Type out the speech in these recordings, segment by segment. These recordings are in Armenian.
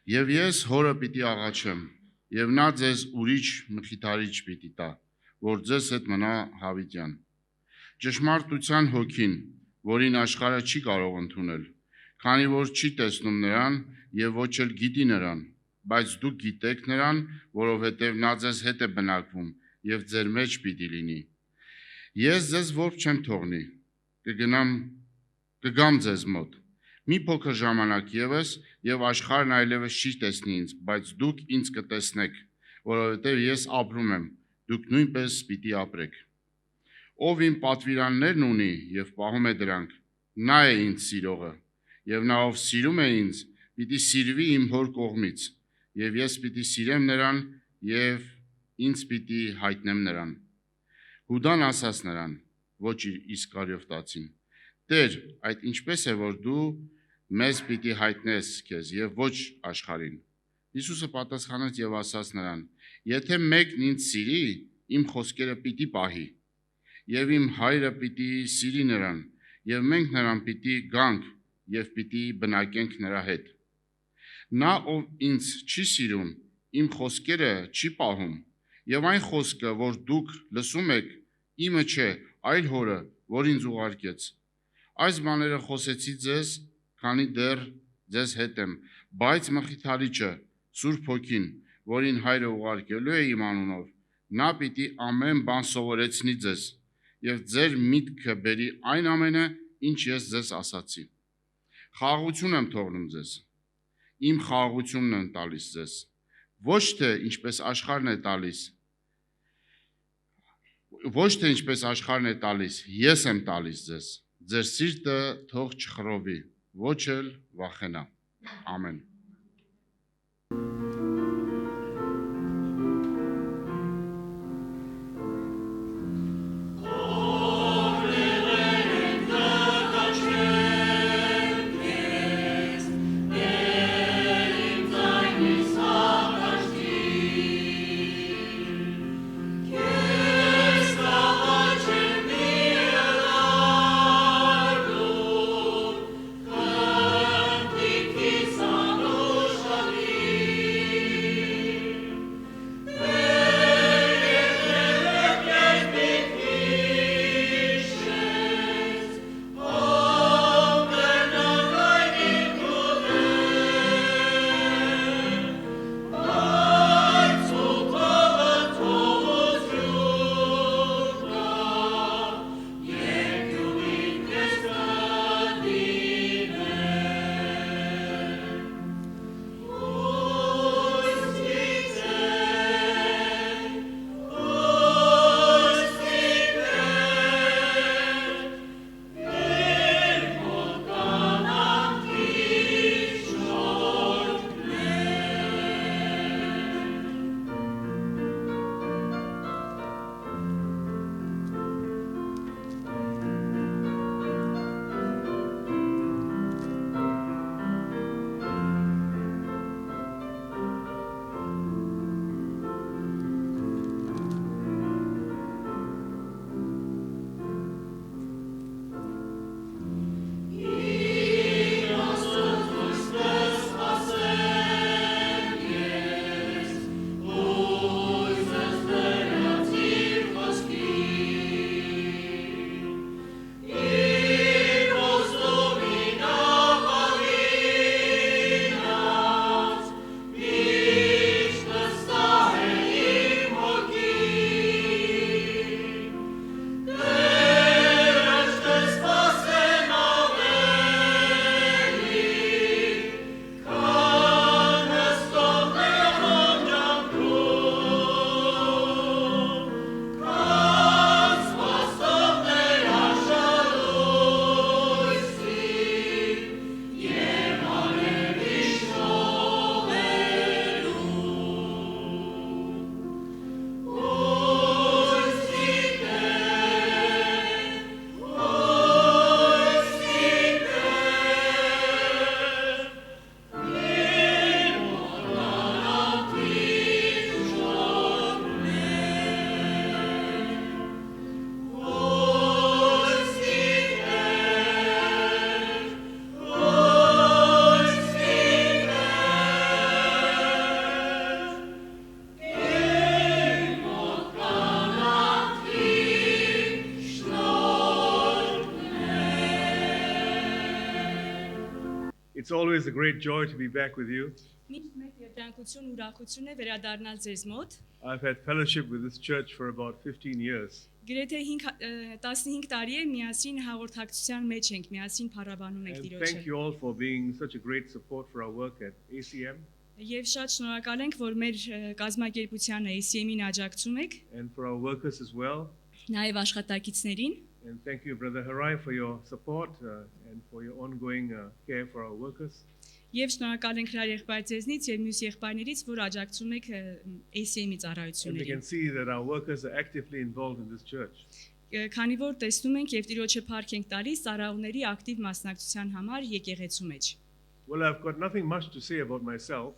Եվ ես հորը պիտի աղաչեմ, եւ նա ձեզ ուրիշ մխիթարիչ պիտի տա, որ ձեզ հետ մնա հավիտյան։ Ճշմարտության հոգին, որին աշխարհը չի կարող ընդունել, քանի որ չի տեսնում նրան եւ ոչ էլ գիտի նրան, բայց դուք գիտեք նրան, որովհետեւ նա ձեզ հետ է բնակվում եւ ձեր մեջ պիտի լինի։ Ես ձեզ որբ չեմ թողնի, կգամ ձեզ մոտ։ Մի փոքր ժամանակ ևս եւ աշխարհն այլևս չի տեսնի ինձ, բայց դուք ինձ կտեսնեք, որովհետեւ ես ապրում եմ, դուք նույնպես պիտի ապրեք։ Ով իմ պատվիրաններն ունի եւ պահում է դրանք, նա է ինձ սիրողը, եւ նա ով սիրում է ինձ, պիտի սիրվի իմ հոր կողմից, եւ ես պիտի սիրեմ նրան եւ ինձ պիտի հայտնեմ նրան։ Հուդան ասաց նրան, ոչ իր Իսկարիովտացին. Տեր, այդ ինչպես է, որ դու մեզ պիտի հայտնես քեզ եւ ոչ աշխարհին։ Հիսուսը պատասխանեց եւ ասաց նրան. Եթե մեկն ինձ սիրի, իմ խոսքերը պիտի պահի, եւ իմ հայրը պիտի սիրի նրան, եւ մենք նրան պիտի գանք եւ պիտի բնակենք նրա հետ։ Նա, ով ինձ չի սիրում, իմ խոսքերը չի պահում, եւ այն խոսքը, որ դուք լսում եք, իմը չէ, այլ հորը, որ ինձ ուղարկեց։ Այս բաները խոսեցի ձեզ, քանի դեռ ձեզ հետ եմ, բայց մխիթարիչը, Սուրբ Հոգին, որին հայրը ուղարկելու է իմ անունով, նա պիտի ամեն բան սովորեցնի ձեզ եւ ձեր միտքը բերի այն ամենը, ինչ ես ձեզ ասացի։ Խաղաղություն եմ թողնում ձեզ, իմ խաղաղությունն եմ տալիս ձեզ, ոչ թե ինչպես աշխարհն է տալիս, ես եմ տալիս ձեզ, ձեր սիրտը թող չխռովի, ոչ էլ վախենա։ Ամեն։ Son It's always a great joy to be back with you. Միշտ մեծ երջանկություն ու ուրախություն է վերադառնալ ձեզ մոտ։ I've had fellowship with this church for about 15 years. Գրեթե 15 տարի է միասին հաղորդակցության մեջ ենք, միասին փառաբանում ենք And Տիրոջը։ thank you all for being such a great support for our work at ACM Եվ շատ շնորհակալ ենք, որ մեր կազմակերպությանը ACM-ին աջակցում եք, and for our workers as well. նաև աշխատակիցներին։ And thank you, Brother Harai, for your support and for your ongoing care for our workers. Եվ շնորհակալ ենք հրար եղբայր ձեզնից եւ մյուս եղբայրներից, որ աջակցում եք ACM-ի And we ծառայություններին։ can see that our workers are actively involved in this church. Քանի որ տեսնում ենք եւ Տիրոջը փառք ենք տալիս ծառայողների ակտիվ մասնակցության համար եկեղեցու մեջ։ Well, I've got nothing much to say about myself.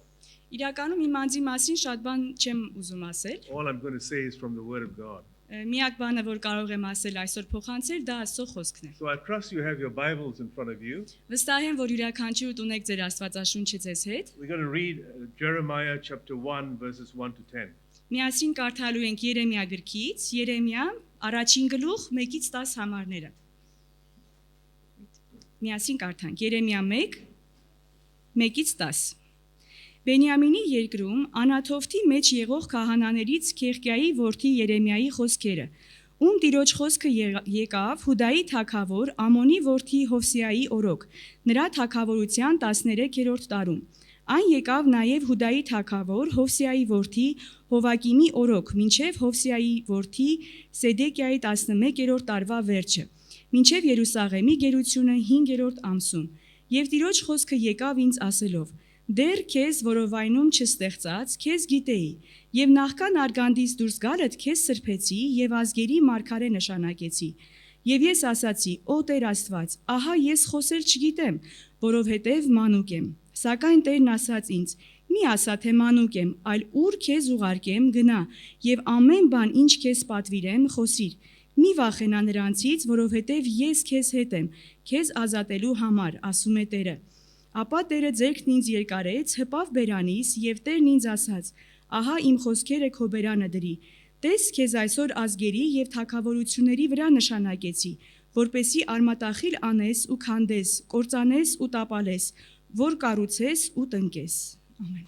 Իրականում իմ անձի մասին շատ բան չեմ ուզում ասել։ All I'm going to say is from the Word of God. Միակ բանը, որ կարող եմ ասել այսօր փոխանցել, դա Աստծո խոսքն է։ So I trust you have your Bibles in front of you. Վստահ եմ, որ յուրաքանչյուր ունեք ձեր Աստվածաշունչը ձեզ հետ։ We're going to read Jeremiah chapter 1, verses 1 to 10. Միասին կարդալու ենք Երեմիա գրքից, Երեմիա առաջին գլուխ 1-ից 10 համարները։ Միասին կարդանք Երեմիա 1 1-ից 10։ Բենյամինի երկրում Անաթոֆթի մեջ եղող քահանաներից Քեղկիայի որդի Երեմիայի խոսքերը, ում Տիրոջ խոսքը եկավ Հուդայի թագավոր Ամոնի որդի Հովսիայի օրոք, նրա թագավորության 13-րդ տարում։ Այն եկավ նաև Հուդայի թագավոր Հովսիայի որդի Հովակիմի օրոք, մինչև Հովսիայի որդի Սեդեկիայի 11-րդ տարվա վերջը, մինչև Երուսաղեմի գերությունը 5-րդ ամսում։ Եվ Տիրոջ խոսքը եկավ ինձ ասելով. Դեռ քեզ որովայնում չստեղծած, քեզ գիտեի, եւ նախքան արգանդից դուրս գալդ քեզ սրբեցի եւ ազգերի մարգարե նշանակեցի։ Եվ ես ասացի. Օ Տեր Աստված, ահա ես խոսել չգիտեմ, որովհետեւ մանուկ եմ։ Սակայն Տերն ասաց ինձ. Մի ասա թե մանուկ եմ, այլ ուր քեզ ուղարկեմ, գնա, եւ ամեն բան ինչ քեզ պատվիրեմ, խոսիր։ Մի վախենա նրանցից, որովհետեւ ես քեզ հետ եմ, քեզ ազատելու համար, ասում է Տերը։ Ապա Տերը ձեռքն ինձ երկարեց, հպավ բերանից, եւ Տերն ինձ ասաց. Ահա իմ խոսքերը քո բերանը դրի։ Տես քեզ այսօր ազգերի եւ թագավորությունների վրա նշանակեցի, որպեսի արմատախիլ անես ու քանդես, կործանես ու տապալես, որ կառուցես ու տնկես։ Ամեն։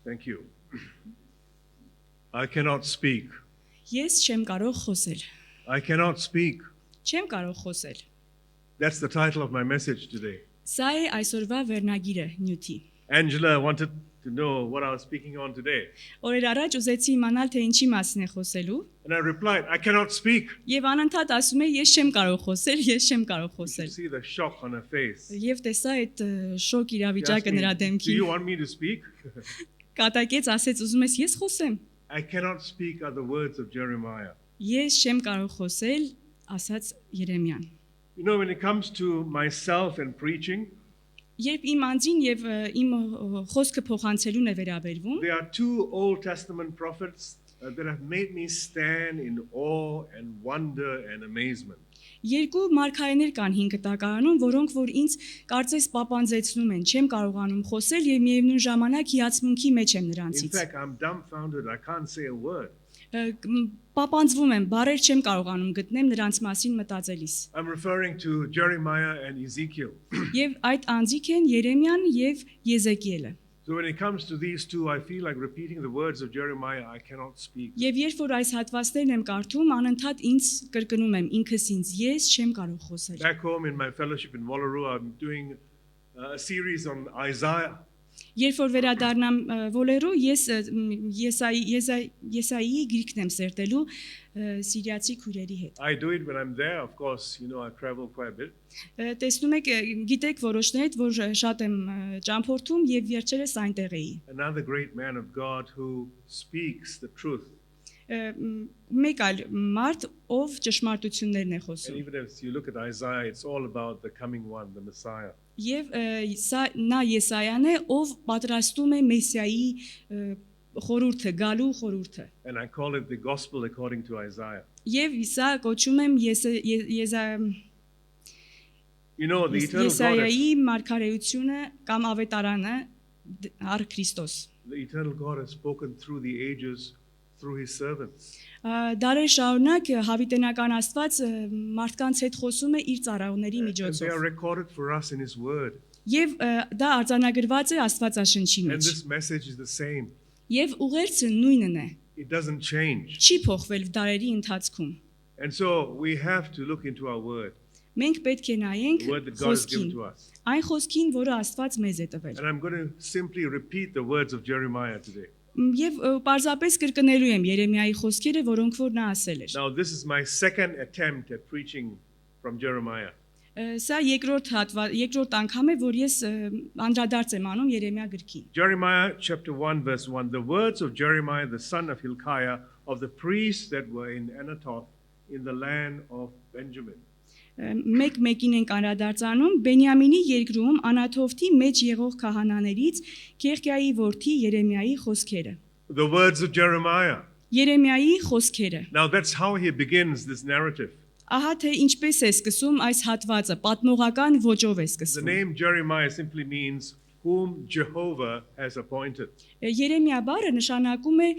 Thank you. I cannot speak. Ես չեմ կարող խոսել։ I cannot speak. Չեմ կարող խոսել։ That's the title of my message today. Սա է այսօրվա վերնագիրը նյութի։ Angela wanted to know what I was speaking on today. Օրեր առաջ ուզեցի իմանալ, թե ինչի մասին է խոսելու, And I replied, I cannot speak. եւ անընդհատ ասում է ես չեմ կարող խոսել, ես չեմ կարող You խոսել։ should see the shock on her face. Եվ տեսա այդ շոկ She asked իրավիճակը me, նրա Do դեմքին։ you want me to speak? Կատակեց, ասեց, ուզում ես ես խոսեմ։ I cannot speak are the words of Jeremiah. Ես չեմ կարող խոսել, ասաց Երեմիան։ You know, when it comes to myself and preaching, Երբ իմ անձին եւ իմ խոսքը փոխանցելուն է վերաբերվում, there are two Old Testament prophets that have made me stand in awe and wonder and amazement. երկու մարգարեներ կան 5 տակարանում, որոնք որ ինձ կարծես պապանձեցնում են, չեմ կարողանում խոսել եւ միևնույն ժամանակ հիացմունքի մեջ եմ In նրանցից։ fact, I'm dumbfounded. I can't say a word. Պապանձվում եմ, բարեր չեմ կարողանում գտնեմ նրանց մասին մտածելիս։ I'm referring to Jeremiah and Ezekiel. Եվ այդ անձիկ են Երեմիան եւ Եզեկիելը։ So when it comes to these two, I feel like repeating the words of Jeremiah, I cannot speak. Եվ երբ որ այս հատվածներն եմ կարդում, անընդհատ ինձ կրկնում եմ ինքս ինձ, ես չեմ կարող խոսել։ Back home in my fellowship in Wallaroo, I'm doing a series on Isaiah. Երբ որ վերադառնամ Վոլերու, ես Եսայի գիրքն եմ սերտելու սիրիացի քույրերի հետ։ I do it when I'm there. Of course, you know, I travel quite a bit. Տեսնում եք, գիտեք որոշներդ, որ շատ եմ ճամփորդում եւ վերջերս այնտեղ էի։ Another great man of God who speaks the truth. Մեկ այլ մարդ, ով ճշմարտություններն է And խոսում։ even as you look at Isaiah, it's all about the coming one, the Messiah. Եվ սա նա Եսայան է, ով պատրաստում է Մեսիայի խորհուրդը, գալու խորհուրդը։ And I call it the gospel according to Isaiah. Եվ սա կոչում եմ You know, the eternal God has, Եսայայի մարգարեությունը կամ ավետարանը առ Քրիստոս։ the eternal God has spoken through the ages through his servants. Դարեր շարունակ հավիտենական Աստված մարդկանց հետ խոսում է իր ծառայողների And they are միջոցով։ recorded for us in his word. Եվ դա արձանագրված է Աստվածաշնչի And մեջ։ this message is the same. Եվ ուղերձը նույնն է։ It doesn't change. Չի փոխվել դարերի ընթացքում։ And so we have to look into our word, Մենք պետք է նայենք the word that God has խոսքին, given to us. այն խոսքին, որը Աստված մեզ է տվել։ And I'm going to simply repeat the words of Jeremiah today. Եվ պարզապես կրկնելու եմ Երեմիայի խոսքերը, որոնք որ նա ասել էր։ Now, this is my second attempt at preaching from Jeremiah. Սա երկրորդ անգամ է, որ ես անդրադարձ եմ անում Երեմիա գրքին։ Jeremiah chapter 1 verse 1. The words of Jeremiah the son of Hilkiah of the priests that were in Anathoth in the land of Benjamin. Մեկ-մեկին ենք անդրադարձանում Բենյամինի երկրում Անաթոֆթի մեջ եղող քահանաներից Քերկիայի որդի Երեմիայի խոսքերը։ The words of Jeremiah. Երեմիայի խոսքերը։ Now, that's how he begins this narrative. Ահա թե ինչպես է սկսում այս հատվածը, պատմողական ոճով է The սկսվում։ name Jeremiah simply means whom Jehovah has appointed. Երեմիա բառը նշանակում է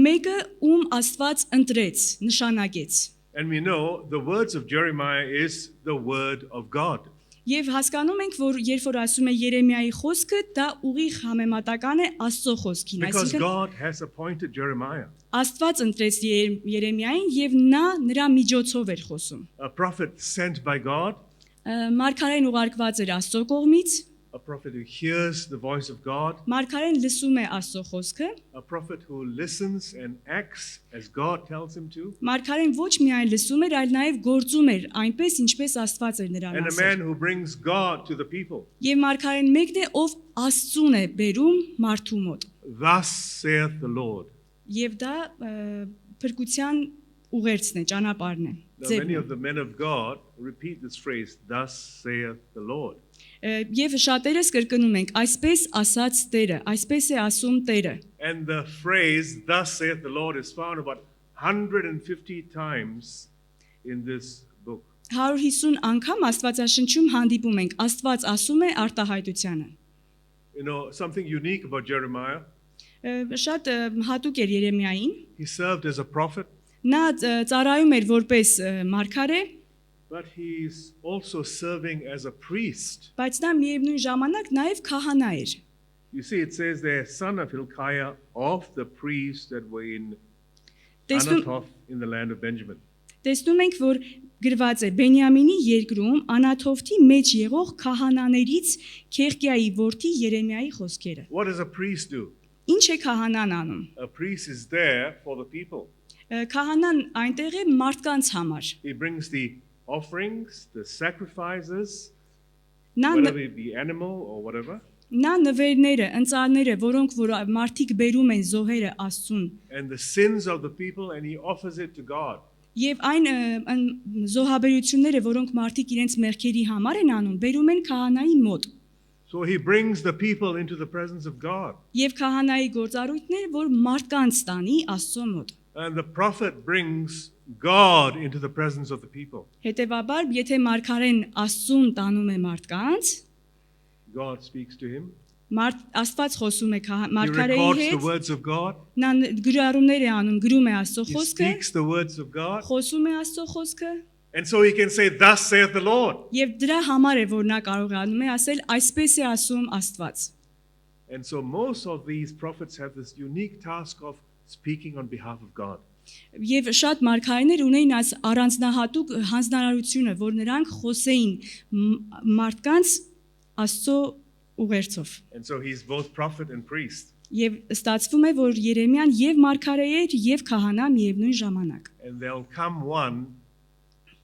մեկը ում Աստված ընտրեց, նշանակեց։ And we know the words of Jeremiah is the word of God. Եվ հասկանում ենք, որ երբ որ ասում է Երեմիայի խոսքը, դա ուղիղ համեմատական է Աստծո խոսքին, Because այսինքն God has appointed Jeremiah, Աստված ընտրեց Երեմիային եւ նա նրա միջոցով էր խոսում։ a prophet sent by God, Մարգարեն ուղարկված էր Աստծո կողմից, a prophet who hears the voice of God, Մարգարեն լսում է Աստծո խոսքը, a prophet who listens and acts as God tells him to, Մարգարեն ոչ միայն լսում էր, այլ նաեւ գործում էր այնպես, ինչպես Աստված էր նրան and a ասել։ man who brings God to the people. Եվ Մարգարեն մեկն է, ով Աստծուն է բերում մարդու մոտ։ Thus saith the Lord. Եվ դա փրկության ուղերձն է, ճանապարհն է։ Now, many of the men of God repeat this phrase, thus saith the Lord. Եվ շատերս կրկնում ենք, այսպես ասաց Տերը, այսպես է ասում Տերը։ And the phrase, thus saith the Lord, is found about 150 times in this book. 150 անգամ Աստվածաշնչում հանդիպում ենք, Աստված ասում է արտահայտությանը։ You know, something unique about Jeremiah, Շատ հատուկ էր Երեմիային։ he served as a prophet, Նա ծառայում էր որպես մարգարե, but he's also serving as a priest. բայց նա միևնույն ժամանակ նաև քահանա էր։ You see, it says there, son of Hilkiah, of the priests that were in Տեսնում Anathoth in the land of Benjamin. տեսնում ենք, որ գրված է Բենյամինի երկրում Անաթոֆթի մեջ եղող քահանաներից Քերկիայի որդի Երեմիայի խոսքերը։ What does a priest do? Ինչ է քահանան անում։ A priest is there for the people. Քահանան այնտեղ է մարդկանց համար։ He brings the offerings, the sacrifices, Նա whatever it be animal or whatever, Նա նվերները, ընծառները, որոնք որ մարդիկ բերում են զոհերը Աստծուն, and the sins of the people, and he offers it to God. եւ այն զոհաբերությունները, որոնք մարդիկ իրենց մեղքերի համար են անում, բերում են քահանայի մոտ։ So he brings the people into the presence of God. Եվ քահանայի գործառույթն է, որ մարդկանց տանի Աստծո մոտ։ And the prophet brings God into the presence of the people. Հետևաբար, եթե մարգարեն Աստծուն տանում է մարդկանց, God speaks to him. Աստված խոսում է He մարգարեի records the հետ, words of God. նա գրառումներ է անում, գրում է Աստծո He խոսքը, speaks the words of God. խոսում է Աստծո խոսքը, And so he can say, thus saith the Lord. եւ դրա համար է, որ նա կարող է անում է ասել, այսպես է ասում Աստված։ And so most of these prophets have this unique task of speaking on behalf of God. Եվ շատ մարգարեներ ունեին այս առանձնահատուկ հանձնարարությունը, որ նրանք խոսեին մարդկանց Աստծո ուղերձով։ And so he's both prophet and priest. Եվ ստացվում է, որ Երեմիան եւ մարգարե էր, եւ քահանա միևնույն ժամանակ։ And there'll come one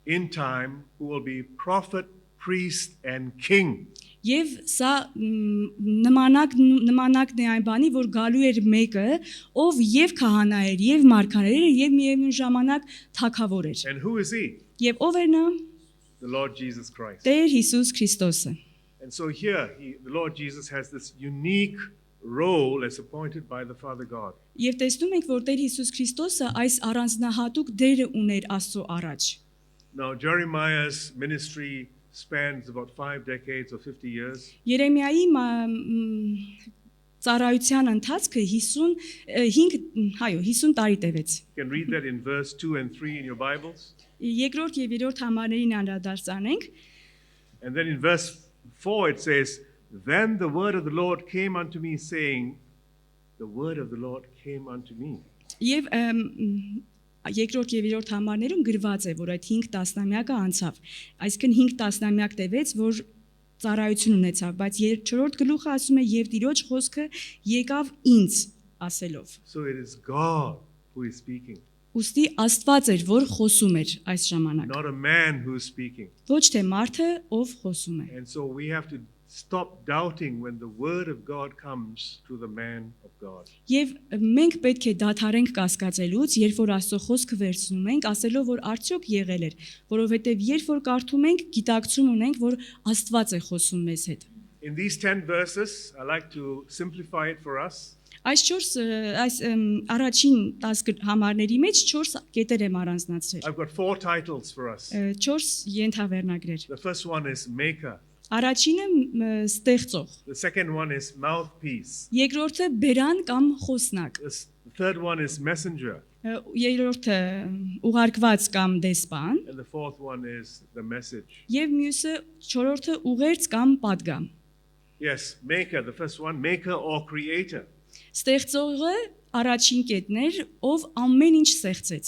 in time who will be prophet, priest, and king. Եվ սա նմանակն է այն բանի, որ գալու էր մեկը, ով եւ քահանա էր, եւ մարգարե էր, եւ միևնույն ժամանակ թագավոր էր։ And who is he? Եվ ով էր նա։ The Lord Jesus Christ. Տեր Հիսուս Քրիստոսը։ And so here, the Lord Jesus has this unique role as appointed by the Father God. Եվ տեսնում ենք, որ Տեր Հիսուս Քրիստոսը այս առանձնահատուկ դերը ուներ Աստծո առաջ։ Now, Jeremiah's ministry spans about 5 decades or 50 years. Երեմիայի ծառայության ընթացքը 50 տարի տևեց։ You can read that in verse 2 and 3 in your Bibles. Երկրորդ եւ երրորդ համարներին անդրադարձ անենք։ And then in verse 4 it says, Then the word of the Lord came unto me, saying, The word of the Lord came unto me. Եվ երկրորդ եւ երրորդ համարներում գրված է, որ այդ 5 տասնամյակը անցավ։ Այսինքն 5 տասնամյակ տևեց, որ ծառայություն ունեցավ, բայց երրորդ գլուխը ասում է եւ Տիրոջ խոսքը եկավ ինձ ասելով։ So it is God who is speaking, Ուստի Աստված էր, որ խոսում էր այս ժամանակ։ not a man who is speaking. Ոչ թե մարդը, ով խոսում է։ And so we have to stop doubting when the word of God comes to the man of God. Եվ մենք պետք է դադարենք կասկածելուց, երբ որ Աստծո խոսքը վերցնում ենք, ասելով, որ արդյոք եղել էր, որովհետև երբ որ կարդում ենք, գիտակցում ունենք, որ Աստված է խոսում մեզ հետ։ In these 10 verses, I like to simplify it for us. Այս առաջին 10 համարների մեջ 4 կետեր եմ առանձնացրել։ I've got 4 titles for us. 4 ենթավերնագրեր։ The first one is maker. Առաջինը ստեղծող, The second one is mouthpiece. երկրորդը բերան կամ խոսնակ, The third one is messenger. երրորդը ուղարկված կամ դեսպան, And the fourth one is the message. եւ մյուսը չորրորդը ուղերձ կամ պատգամ։ Yes, maker, the first one, maker or creator. Ստեղծողը առաջին կետն էր, ով ամեն ինչ ստեղծեց։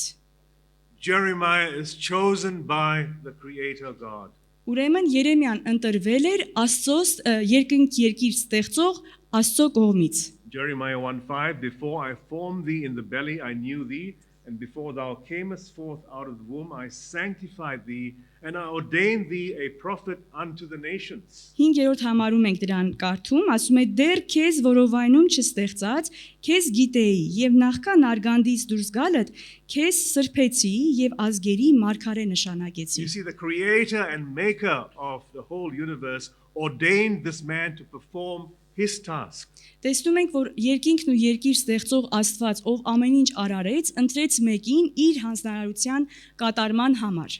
Jeremiah is chosen by the creator God. Ուրեմն Երեմիան ընտրվել էր Աստծո երկիր ստեղծող Աստծո կողմից։ Jeremiah 1:5, Before I formed thee in the belly, I knew thee, and before thou camest forth out of the womb, I sanctified thee, and I ordained thee a prophet unto the nations. 5-րդ համարում ենք դրան կարդում, ասում է դեռ քեզ որովայնում չստեղծած, քեզ գիտեի եւ նախքան արգանդից դուրս գալդ, քեզ սրբեցի եւ ազգերի մարգարե նշանակեցի։ You see, the creator and maker of the whole universe ordained this man to perform his task. Տեսնում ենք, որ երկինքն ու երկիր ստեղծող Աստված, ով ամեն ինչ արարեց, ընտրեց մեկին իր հանձնարարության կատարման համար։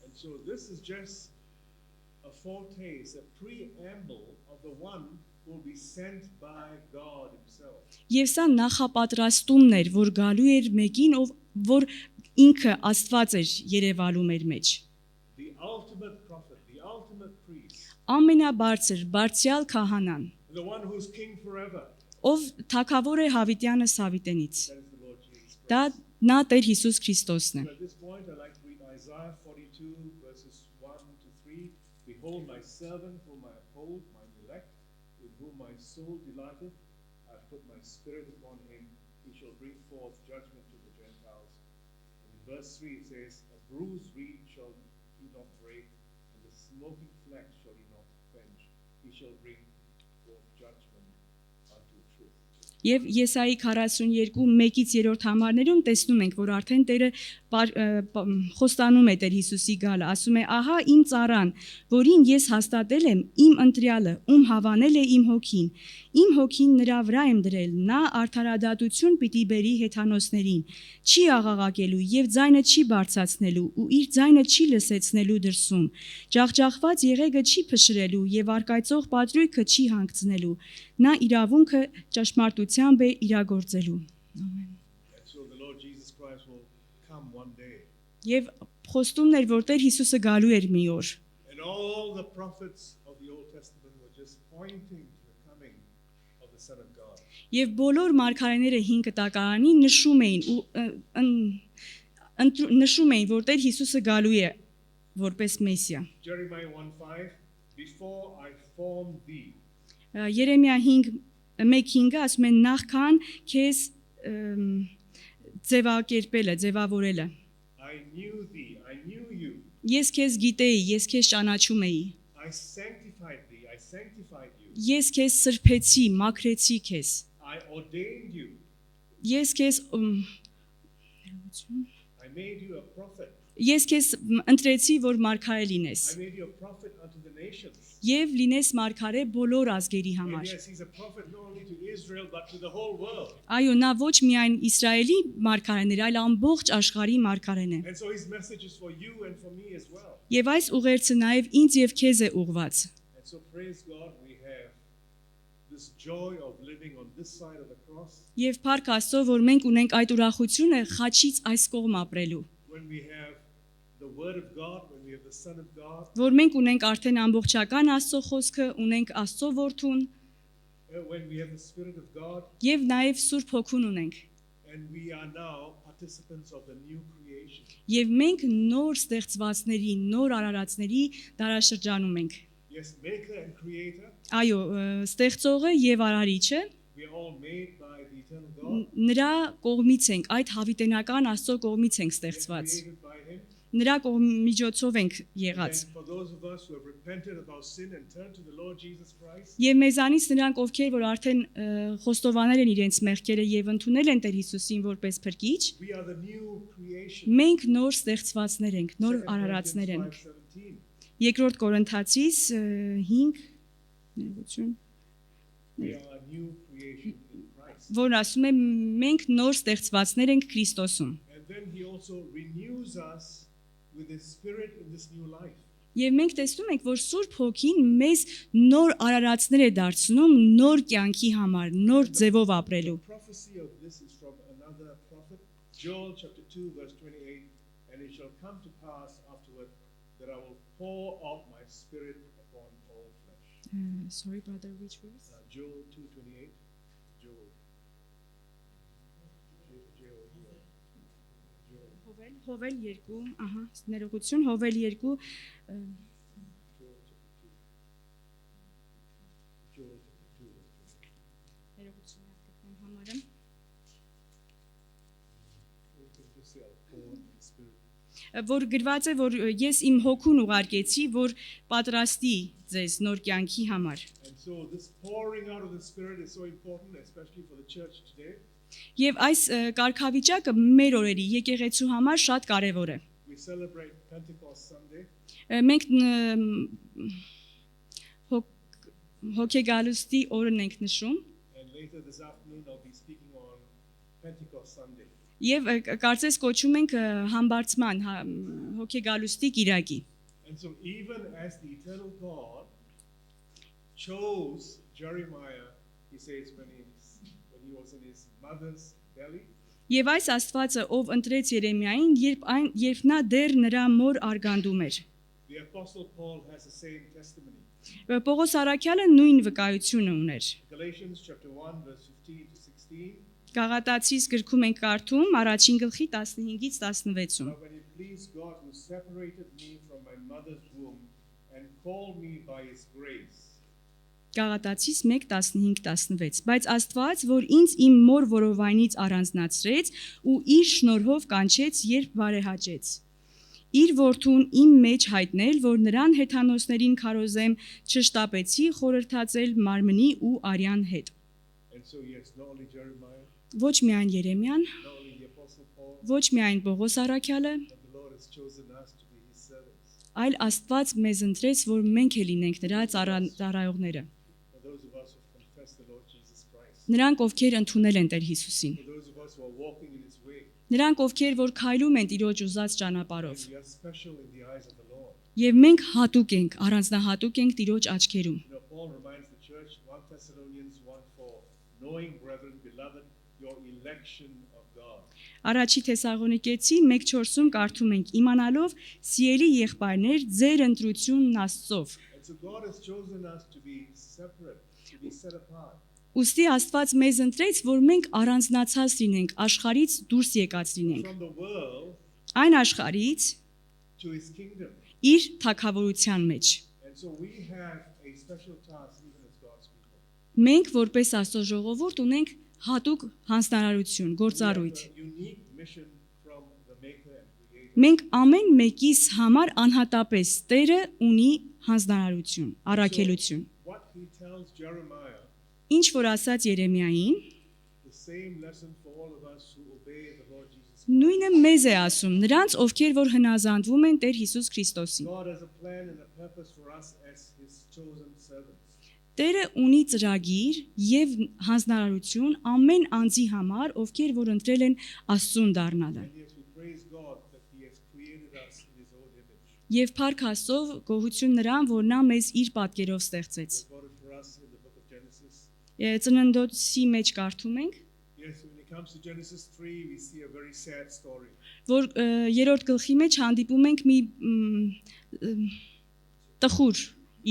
And so this is just a foretaste, a preamble of the one who will be sent by God himself. Եվ սա նախապատրաստումն էր, որ գալու էր մեկին, որ ինքը Աստված էր երևալու մեր մեջ։ The ultimate prophet, the ultimate priest, Ամենաբարձր, բարձրյալ քահանան, the one who's king forever. ով թագավոր է Հավիտյանը Սավիտենից։ That is the Lord Jesus Christ. Դա նա Տեր Հիսուս Քրիստոսն է։ At this point, I'd like to read Isaiah 42, verses 1 to 3. Behold, my servant whom I uphold, my elect, in whom my soul delighteth. I have put my spirit upon him. He shall bring forth judgment to the Gentiles. And in verse 3 it says, A bruised reed shall he not break, and the smoking flax shall he not quench. He shall bring forth judgment unto truth. Եվ Եսայի 42:1-ից 3 համարներում տեսնում ենք, որ արդեն Տերը խոստանում է Տեր Հիսուսի գալը, ասում է. «Ահա իմ ծառան, որին ես հաստատել եմ, իմ ընտրյալը, ում հավանել է իմ հոգին։ Իմ հոգին նրա վրա եմ դրել, նա արդարադատություն պիտի բերի հեթանոսներին, չի աղաղակելու եւ ձայնը չի բարձրացնելու ու իր ձայնը չի լսեցնելու դրսում։ Ջախջախված եղեգը չի փշրելու եւ արկայծող պատրույքը չի հանգցնելու։ Նա իրավունքը ճշմարտությամբ է իրագործելու»։ Ամեն։ And so the Lord Jesus Christ will come one day. Եվ խոստումն էր, որ Տեր Հիսուսը գալու էր մի օր։ And all the prophets of the Old Testament were just pointing to the coming of the Son of God. Եվ բոլոր մարգարեները 5 կտակարանին նշում էին, որ Տեր Հիսուսը գալու է որպես Մեսիա։ Jeremiah 1:5, Before I formed thee. Երեմիա 1:5-ը ասում է նախքան քեզ ձևակերպելը, ձևավորելը։ I knew thee, I knew you. Ես քեզ գիտեի, ես քեզ ճանաչում էի։ I sanctified thee, I sanctified you. Ես քեզ սրբեցի, մաքրեցի քեզ։ I ordained you. Ես քեզ I made you a prophet. Ես քեզ ընտրեցի, որ մարգարե լինես։ I made you a prophet unto the nations. Եվ լինես մարգարե բոլոր ազգերի And համար։ yes, he's a prophet not only to Israel but to the whole world. Այո, նա ոչ միայն Իսրայելի մարգարեն էր, այլ ամբողջ աշխարհի մարգարեն է։ And so his message is for you and for me as well. Եվ այս ուղերձը նաև ինձ եւ քեզ է ուղված։ And so praise God, we have this joy of living on this side of the cross, Եվ փառք Աստծո, որ մենք ունենք այդ ուրախությունը խաչից այս կողմ ապրելու, when we have the Word of God, when we have the Son of God, որ մենք ունենք արդեն ամբողջական Աստծո խոսքը, ունենք Աստծո որդուն when we have the Spirit of God, եւ նաեւ Սուրբ Հոգուն ունենք։ and we are now participants of the new creation. Եվ մենք նոր ստեղծվածների, նոր արարածների դարաշրջանում ենք։ Yes, Maker and Creator, Այո, ստեղծողը եւ արարիչը we are all made by the eternal God, նրա կողմից ենք, այդ հավիտենական Աստծո կողմից ենք we are ստեղծված։ created by Him. Նրա միջոցով ենք եղած։ And for those of us who have repented of our sin and turned to the Lord Jesus Christ, Եվ մեզանից նրանք, ովքեր որ արդեն խոստովանել են իրենց մեղքերը եւ ընդունել են Տեր Հիսուսին որպես փրկիչ, we are the new creation. մենք նոր ստեղծվածներ ենք, նոր 2 արարածներ ենք։ Corinthians 5:17. Երկրորդ Կորինթացիս 5 ներողություն, We are a new creation in Christ. որն ասում է մենք նոր ստեղծվածներ ենք Քրիստոսում։ And then He also renews us with His Spirit in this new life. Եվ մենք տեսնում ենք, որ Սուրբ Հոգին մեզ նոր արարածներ է դարձնում նոր կյանքի համար, նոր ձևով ապրելու։ The prophecy of this is from another prophet, Joel chapter 2 verse 28, and it shall come to pass afterward that I will pour out my Spirit upon all flesh. Sorry brother, which verse? Joel 2:28. Joel. Հովել 2, ահա, ներողություն, Հովել 2 Joel chapter 2 verse 28. ներողություն ատկնեմ համարը։ You can just say, I'll pour out my Spirit. Որ գրված է, որ ես իմ հոգուն ուղարկեցի, որ պատրաստի ձեզ նոր կյանքի համար։ And so this pouring out of the Spirit is so important, especially for the church today. Եվ այս կարգավիճակը մեր օրերի եկեղեցու համար շատ կարևոր է։ We celebrate Pentecost Sunday. Մենք հոգեգալուստի օրն ենք նշում And later this afternoon, I'll be speaking on Pentecost Sunday. եւ կարծես կոչում ենք համբարձման հոգեգալուստի կիրակի։ And so even as the eternal God chose Jeremiah, he says when he was in his mother's belly, Եվ այս Աստվածը, ով ընտրեց Երեմիային, երբ նա դեռ նրա մոր արգանդում էր։ the apostle Paul has the same testimony. Պողոս Արաքյալը նույն վկայությունը ուներ։ Galatians chapter 1 verse 15 to 16. Գաղատացիս գրքում ենք կարդում առաջին գլխի 15-ից 16-ում։ But when it pleased God who separated me from my mother's womb and called me by his grace. Գաղատացիս 1:15-16 Բայց Աստված, որ ինձ իմ մոր որովայնից առանձնացրեց ու իր շնորհով կանչեց, երբ բարեհաճեց։ Իր որդուն իմ մեջ հայտնել, որ նրան հեթանոսներին քարոզեմ, չշտապեցի խորհրդածել մարմնի ու արյան հետ։ And so yes, not only Jeremiah, Ոչ միայն Երեմիան, not only the apostle Paul, ոչ միայն Պողոս Արաքյալը, but the Lord has chosen us to be his servants. այլ Աստված մեզ ընտրեց, որ մենք էլ լինենք նրա ծառայողները։ For those of us who have confessed the Lord Jesus Christ, Նրանք, ովքեր ընդունել են Տեր Հիսուսին, for those of us who are walking in his way, նրանք, ովքեր որ քայլում են Տիրոջ ուզած ճանապարհով, and we are special in the eyes of the Lord. եւ մենք հատուկ ենք, առանձնահատուկ ենք Տիրոջ աչքերում։ You know, Paul reminds the church, 1 Thessalonians 1:4, knowing, brethren, beloved, your election of God. Առաջի Թեսաղոնիկեցի 1:4-ում կարդում ենք. Իմանալով սիրելի եղբայրներ, ձեր ընտրությունն Աստծով։ And so God has chosen us to be separate, to be set apart Ուստի Աստված մեզ ընտրեց, որ մենք առանձնացած լինենք, աշխարհից դուրս եկած լինենք։ from the world Այն աշխարհից to his kingdom. իր թագավորության մեջ։ And so we have a special task even as God's people. Մենք որպես Աստծո ժողովուրդ ունենք հատուկ հանձնարարություն, We have գործառույթ։ a unique mission from the Maker and Creator. Մենք ամեն մեկիս համար անհատապես Տերը ունի հանձնարարություն, առաքելություն։ What he tells Jeremiah, Ինչ որ ասաց Երեմիային, the same lesson for all of us who obey the Lord Jesus. նույնը մեզ է ասում, նրանց, ովքեր որ հնազանդվում են Տեր Հիսուս Քրիստոսին։ God has a plan and a purpose for us as his chosen servants. Տերը ունի ծրագիր եւ հանձնարարություն ամեն անձի համար, ովքեր որ ընտրել են Աստծուն դառնալը։ And yes, we praise God that he has created us in his own image. Եվ փառք Աստծո, գոհություն նրան, որ նա մեզ իր պատկերով ստեղծեց։ Recorded for us in the book of Genesis. Ծննդոցի մեջ կարդում ենք, Yes, when it comes to Genesis 3, we see a very sad story. որ երրորդ գլխի մեջ հանդիպում ենք մի տխուր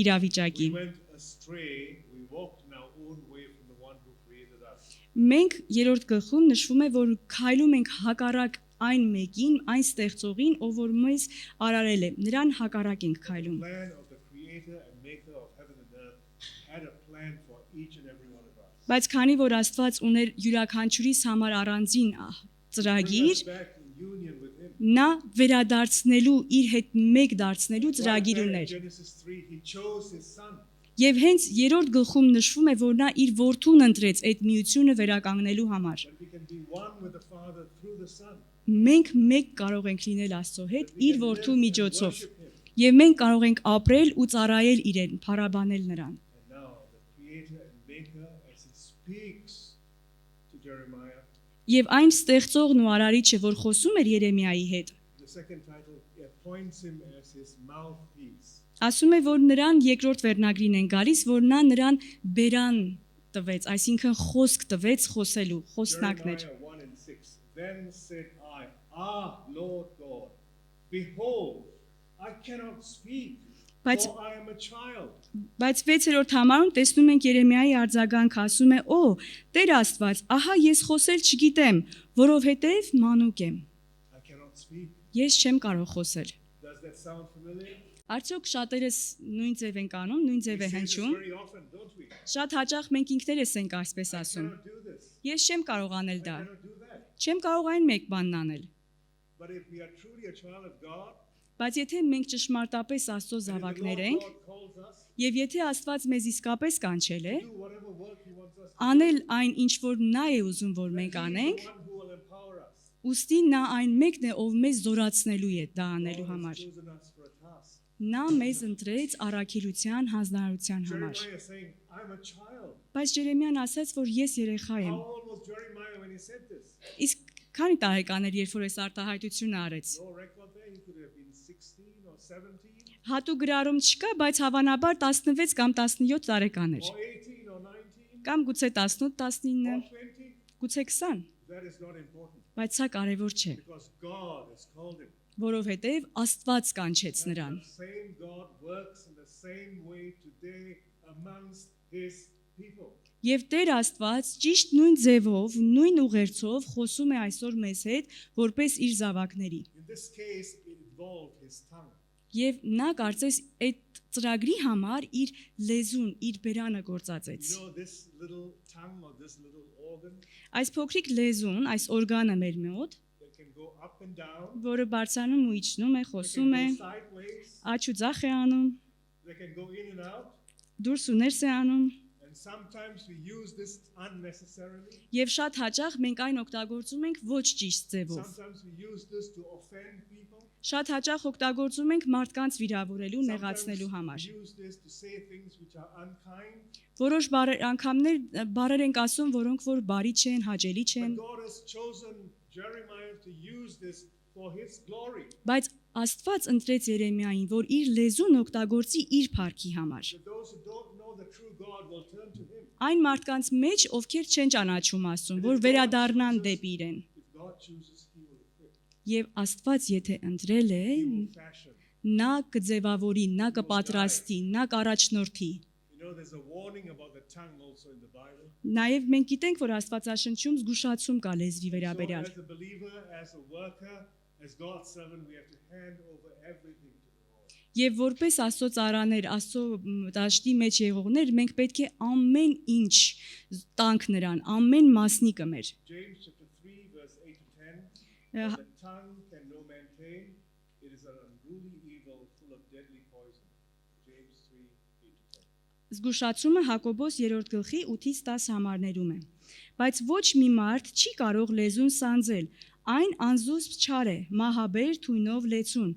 իրավիճակի։ We went astray, we walked in our own way from the one who created us. Մենք երրորդ գլխում նշվում է, որ քայլում ենք հակառակ այն մեկին, այն ստեղծողին, ով որ մեզ արարել է։ Նրան հակառակ ենք քայլում։ The plan of the creator and maker of heaven and earth had a plan for each and every one of us. Բայց քանի որ Աստված ուներ յուրաքանչյուրիս համար առանձին Bring ծրագիր, us back in union with him. նա վերադարձնելու իր հետ մեկ դարձնելու ծրագիր Right there in ուներ։ Genesis 3, he chose his son. Եվ հենց երրորդ գլխում նշվում է, որ նա իր որդուն ընտրեց այդ միությունը վերականգնելու համար։ That we can be one with the Father through the Son. Մենք մեկ կարող ենք լինել Աստծո հետ We իր can որդու live and միջոցով։ worship him. Եվ մենք կարող ենք ապրել ու ծառայել իրեն, փառաբանել նրան։ And now the creator and maker, as he speaks to Jeremiah, Եվ այն ստեղծողն ու արարիչը, որ խոսում էր Երեմիայի հետ, the second title appoints him as his mouthpiece. ասում է, որ նրան երկրորդ վերնագրին են գալիս, որ նա նրան բերան տվեց, այսինքն խոսք տվեց խոսելու, խոսնակներ։ Jeremiah 1 and 6. Then said I, Lord God, behold, I cannot speak, Բայց- for I am a child. Բայց 6-րդ համարում տեսնում ենք Երեմիայի արձագանքը, ասում է. «Օ, Տեր Աստված, ահա ես խոսել չգիտեմ, որովհետև մանուկ եմ։ I cannot speak. Ես չեմ կարող խոսել»։ Does that sound familiar? Արդյոք շատերս նույն ձև ենք անում, նույն We ձև է say this հնչում։ very often, don't we? Շատ հաճախ մենք ինքներս ենք այսպես I ասում։ cannot do this. Ես չեմ կարող անել I դա։ cannot do that. Չեմ կարող այն մեկ բանն անել։ But if we are truly a child of God, Բայց եթե մենք ճշմարտապես Աստծո and if the զավակներ Lord ենք, God calls us եւ եթե Աստված մեզ իսկապես կանչել է, to do whatever work he wants us to do, անել այն, ինչ որ նա է ուզում, որ then մենք he is անենք, the one who will empower us. ուստի նա այն մեկն է, ով մեզ զորացնելու է դա God անելու has համար։ chosen us for a task. Նա մեզ ընտրեց առաքելության հանձնարարության համար։ Jeremiah is saying, I'm a child. Բայց Ջերեմիան ասաց, որ ես երեխա եմ։ How old was Jeremiah when he said this? Իսկ քանի տարեկան էր, երբ որ այս արտահայտությունը արեց։ No record there. He could have been 16 or 17 Հատու գրառում չկա, բայց հավանաբար 16 կամ 17 տարեկան էր։ or 18 or 19 Կամ գուցե 18, 19, or 20. գուցե 20, That is not important բայց սա կարևոր չէ, because God has called him. որովհետև Աստված կանչեց And նրան։ the same God works in the same way today amongst his people. Եվ Տեր Աստված ճիշտ նույն ձևով, նույն ուղերձով խոսում է այսօր մեզ հետ, որպես իր զավակների։ In this case, it involved his tongue. Եվ նա կարծես այդ ծրագրի համար իր լեզուն, իր բերանը գործածեց։ You know, this little tongue or this little organ Այս փոքրիկ լեզուն, այս օրգանը մեր մոտ, that can go up and down, որը բարձրանում ու իջնում է, that խոսում է, can go sideways, աջ ու ձախ է անում, that can go in and out. դուրս ու ներս է անում, And sometimes we use this unnecessarily. եւ շատ հաճախ մենք այն օգտագործում ենք ոչ ճիշտ ձևով։ Sometimes we use this to offend people. Շատ հաճախ օգտագործում ենք մարդկանց վիրավորելու, Sometimes նեղացնելու համար։ we use this to say things which are unkind. Որոշ անգամներ բարեր ենք ասում, որոնք որ բարի չեն, հաճելի չեն, But God has chosen Jeremiah to use this for his glory. բայց Աստված ընտրեց Երեմիային, որ իր լեզուն օգտագործի իր փառքի համար։ That those who don't know the true God will turn to him. Այն մարդկանց մեջ, ովքեր չեն ճանաչում Աստծուն, որ վերադառնան դեպի իրեն։ If God chooses, he will equip, Եվ Աստված եթե ընտրել է, he will fashion. նա կձևավորի, նա կպատրաստի, նա կառաջնորդի։ You know, there's a warning about the tongue also in the Bible. Նաև մենք գիտենք, որ Աստվածաշնչում զգուշացում կա լեզվի So վերաբերյալ։ as a believer, as a worker, as God's servant, we have to hand over everything to the Lord. Եվ որպես Աստծո ծառաներ, Աստծո դաշտի մեջ եղողներ, մենք պետք է ամեն ինչ տանք նրան, ամեն մասնիկը մեր։ James chapter 3 verse 8 to 10. Uh, The tongue can no man tame. It is an unruly evil full of deadly poison. James 3, 8 to 10. Զգուշացումը Հակոբոս 3-րդ գլխի 8-ից 10 համարներում է։ Բայց ոչ մի մարդ չի կարող լեզուն սանձել, այն անզուսպ չար է, մահաբեր թույնով լեցուն։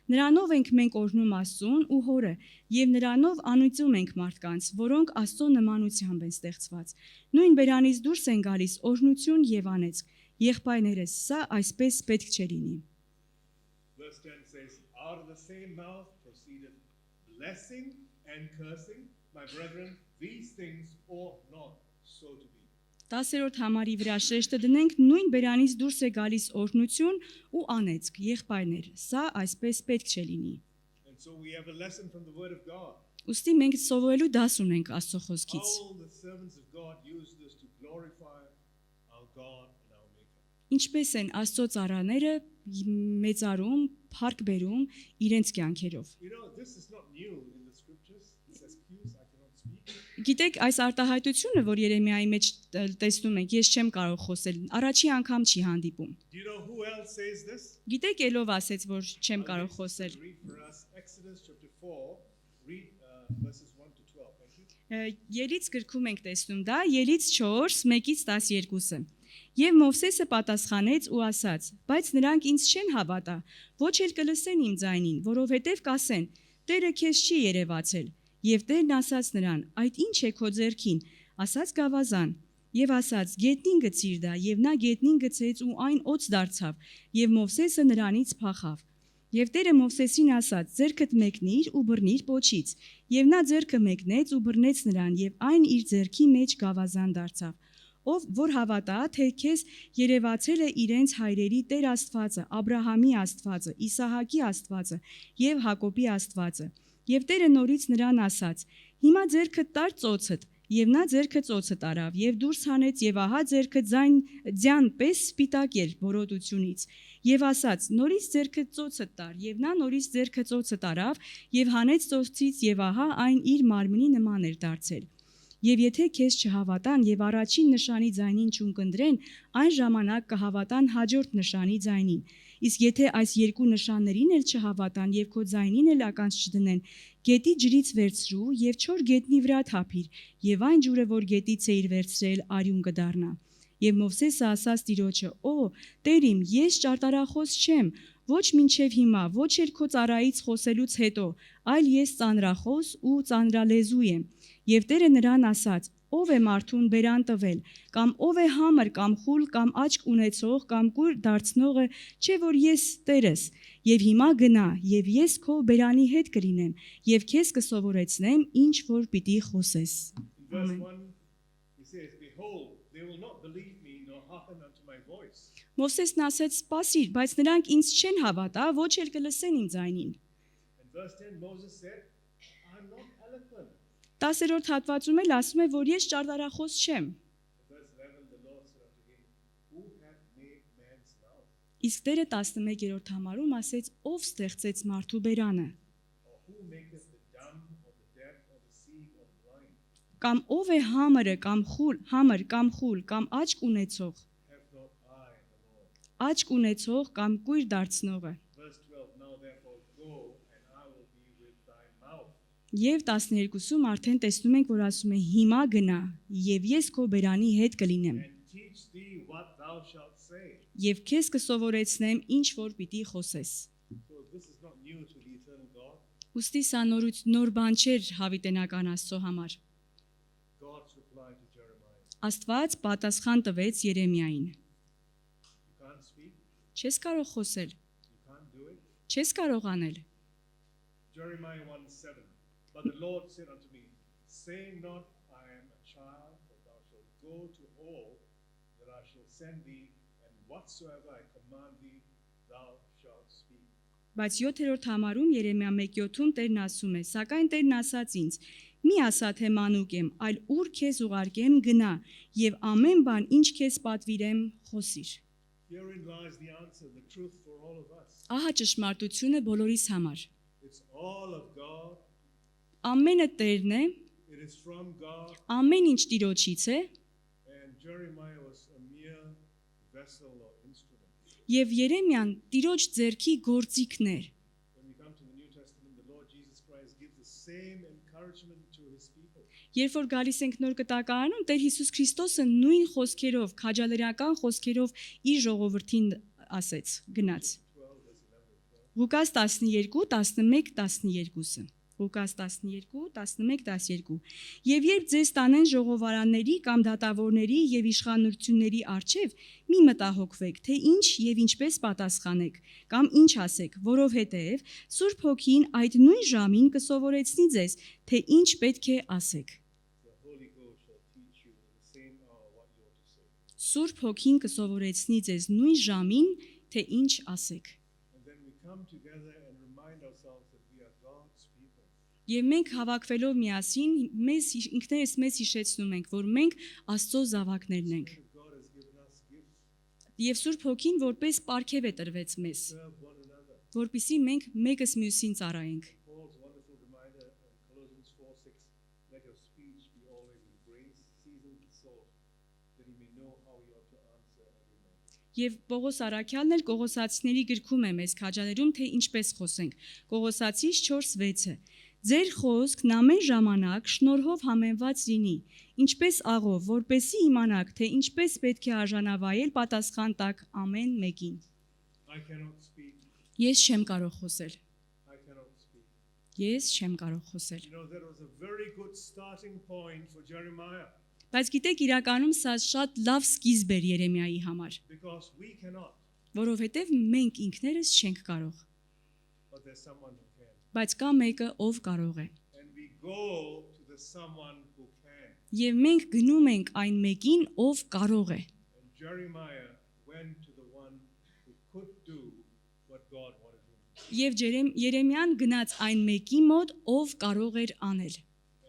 Նրանով ենք մենք օրհնում Աստծուն ու Հորը, եւ նրանով անույծում ենք մարդկանց, որոնք Աստծո նմանությամբ են ստեղծված։ Նույն բերանից դուրս են գալիս օրհնություն եւ անեծք։ Եղբայրներս, սա այսպես պետք չէ լինի։ Verse 10 says, out of the same mouth proceedeth blessing and cursing. My brethren, these things ought not so to be. 10-րդ համարի վրա շեշտը դնենք նույն բերանից դուրս է գալիս օրհնություն ու անեծք, եղբայրներ։ Սա այսպես պետք չէ լինի։ And so we have a lesson from the Word of God. Ուստի մենք սովորելու դաս ունենք Աստծո խոսքից։ All the servants of God use this to glorify our God and our Maker. Ինչպես են Աստծո ծառաները մեծարում, փառք բերում իրենց կյանքերով։ You know, this is not new in the scriptures. This excuse, I cannot speak. Գիտեք, այս արտահայտությունը, որ Երեմիայի մեջ տեսնում ենք, ես չեմ կարող խոսել, առաջի անգամ չի հանդիպում։ Do you know who else says this? Գիտեք, ելով ասեց, որ չեմ կարող խոսել։ Read for us Exodus chapter 4, read verses 1 to 12. Thank you. Ելից գրքում ենք տեսնում դա, Ելից 4, 1-ից 12-ը։ Եվ Մովսեսը պատասխանեց ու ասաց. բայց նրանք ինձ չեն հավատա, ոչ էլ կլսեն իմ ձայնին, որովհետև կասեն. Տերը քեզ չի երևացել։ Եվ Տերն ասաց նրան. այդ ինչ է քո ձեռքին, ասաց գավազան։ Եվ ասաց. գետնին գցիր դա, եւ նա գետնին գցեց ու այն օծ դարձավ, եւ Մովսեսը նրանից փախավ։ Եվ Տերը Մովսեսին ասաց. ձեռքդ մեկնիր ու բռնիր պոչից։ Եվ նա ձեռքը մեկնեց ու բռնեց նրան, եւ այն իր ձեռքի մեջ գավազան դարձավ։ Ով որ հավատա, թե քեզ երևացել է իրենց հայրերի Տեր Աստվածը, Աբրահամի Աստվածը, Իսահակի Աստվածը եւ Հակոբի Աստվածը։ Եվ Տերը նորից նրան ասաց. հիմա ձեռքդ տար ծոցդ, եւ նա ձեռքը ծոցը տարավ եւ դուրս հանեց եւ ահա ձեռքը ձյան պես սպիտակ էր բորոտությունից։ Եվ ասաց. նորից ձեռքը ծոցը տար, եւ նա նորից ձեռքը ծոցը տարավ եւ հանեց ծոցից եւ ահա այն իր մարմնի նման էր դարձել։ Եվ եթե քեզ չհավատան եւ առաջին նշանի ձայնին չունկնդրեն, այն ժամանակ կհավատան հաջորդ նշանի ձայնին։ Իսկ եթե այս երկու նշաններին էլ չհավատան եւ քո ձայնին էլ ականջ չդնեն, գետի ջրից վերցրու եւ չոր գետնի վրա թափիր, եւ այն ջուրը, որ գետից էիր վերցրել, արյուն կդառնա։ Եվ Մովսեսը ասաց Տիրոջը. «Օ, Տեր իմ, ես ճարտարախոս չեմ, ոչ մինչև հիմա, ոչ էլ քո ծառայից խոսելուց հետո, այլ ես ծանրախոս ու ծանրալեզու եմ»։ Եվ Տերը նրան ասաց. «Ով է մարդուն բերան տվել, կամ ով է համր կամ խուլ կամ աչք ունեցող կամ կույր դարձնողը, չէ որ ես Տերս։ Եվ հիմա գնա, եւ ես քո բերանի հետ կլինեմ, եւ քեզ կսովորեցնեմ, ինչ որ պիտի խոսես»։ In verse 1, he says, behold, they will not believe me nor hearken unto my voice. Մովսեսն ասեց. «Սպասիր, բայց նրանք ինձ չեն հավատա, ոչ էլ կլսեն իմ ձայնին»։ In verse 10, Moses said, I'm not eloquent. 10-րդ հատվածում էլ ասում է, որ ես ճարտարախոս չեմ։ In verse 11, the Lord said unto him, who hath made man's mouth? Իսկ Տերը 11-րդ համարում ասեց. «Ով ստեղծեց մարդու բերանը»։ Or who maketh the dumb or the deaf or the seed or the blind? Կամ ով է համր կամ խուլ կամ աչք ունեցող, Have not I the Lord? աչք ունեցող կամ կույր դարձնողը։ Verse 12, now therefore go, and I will be with thy mouth. Եվ 12-ում արդեն տեսնում ենք, որ ասում է. «Հիմա գնա, եւ ես քո բերանի հետ կլինեմ, And teach thee what thou shalt say. եւ քեզ կսովորեցնեմ, ինչ որ պիտի խոսես»։ So this is not new to the eternal God. Ոստի սա նոր բան չէր հավիտենական Աստծո համար։ God's reply to Jeremiah. Աստված պատասխան տվեց Երեմիային. You can't speak, Չես կարող խոսել, you can't do it. չես կարող անել։ Jeremiah 1:7. But the Lord said unto me, say not, I am a child, but thou shalt go to all that I shall send thee, and whatsoever I command thee, thou shalt speak. Բայց 7-րդ համարում Երեմիա 1:7-ում Տերն ասում է. «Սակայն Տերն ասաց ինձ. մի ասա թե մանուկ եմ, այլ ուր քեզ ուղարկեմ գնա, եւ ամեն բան ինչ քեզ պատվիրեմ խոսիր»։ Herein lies the answer, the truth for all of us. Ահա ճշմարտությունը բոլորիս համար։ It's all of God, Ամենը Տերն է, it is from God, ամեն ինչ Տիրոջից է, and Jeremiah was a mere vessel or instrument. եւ Երեմիան Տիրոջ ձեռքի գործիքն էր։ When we come to the New Testament, the Lord Jesus Christ gives the same encouragement to his people. Երբ որ գալիս ենք Նոր Կտակարանում, Տեր Հիսուս Քրիստոսը նույն խոսքերով, քաջալերական խոսքերով իր ժողովրդին ասեց, գնաց։ 12 verse 11 and 12. Ղուկաս 12:11-12-ը։ Ղուկաս 12:11-12։ Եվ երբ ձեզ տանեն ժողովարանների կամ դատավորների եւ իշխանությունների առջև, մի մտահոգվեք, թե ինչ եւ ինչպես պատասխանեք, կամ ինչ ասեք, որովհետեւ Սուրբ Հոգին այդ նույն ժամին կսովորեցնի ձեզ, թե ինչ պետք է ասեք։ The Holy Ghost shall teach you in the Սուրբ Հոգին կսովորեցնի ձեզ նույն ժամին, թե ինչ ասեք։ And then we come together and remind ourselves that we are God's people. Եվ մենք հավաքվելով միասին ինքներս մեզ հիշեցնում ենք, որ մենք Աստծո զավակներն ենք։ That God has given us gifts Եվ Սուրբ Հոգին որպես պարգև է տրվեց մեզ, to serve one another. որպեսզի մենք մեկս մյուսին ծառայենք։ Paul's wonderful reminder in Colossians 4:6, let your speech be always with grace, seasoned with salt, that he may know how he ought to answer every man. Եվ Պողոս Արաքյալն էլ Կողոսացիների գրքում է մեզ քաջալերում, թե ինչպես խոսենք։ Կողոսացիս 4:6-ը. Ձեր խոսքն ամեն ժամանակ շնորհով համեմված լինի, ինչպես աղով, որպեսզի իմանաք, թե ինչպես պետք է արժանավայել պատասխան տակ ամեն մեկին։ I cannot speak. Ես չեմ կարող խոսել։ I cannot speak. Ես չեմ կարող խոսել։ You know, that was a very good starting point for Jeremiah Բայց գիտեք, իրականում սա շատ լավ սկիզբ էր Երեմիայի համար, because we cannot, որովհետև մենք ինքներս չենք կարող, but there's someone who can. բայց կա մեկը, ով կարող է։ And we go to the someone who can. Եվ մենք գնում ենք այն մեկին, ով կարող է։ And Jeremiah went to the one who could do what God wanted him to do. Եվ Երեմիան գնաց այն մեկի մոտ, ով կարող էր անել։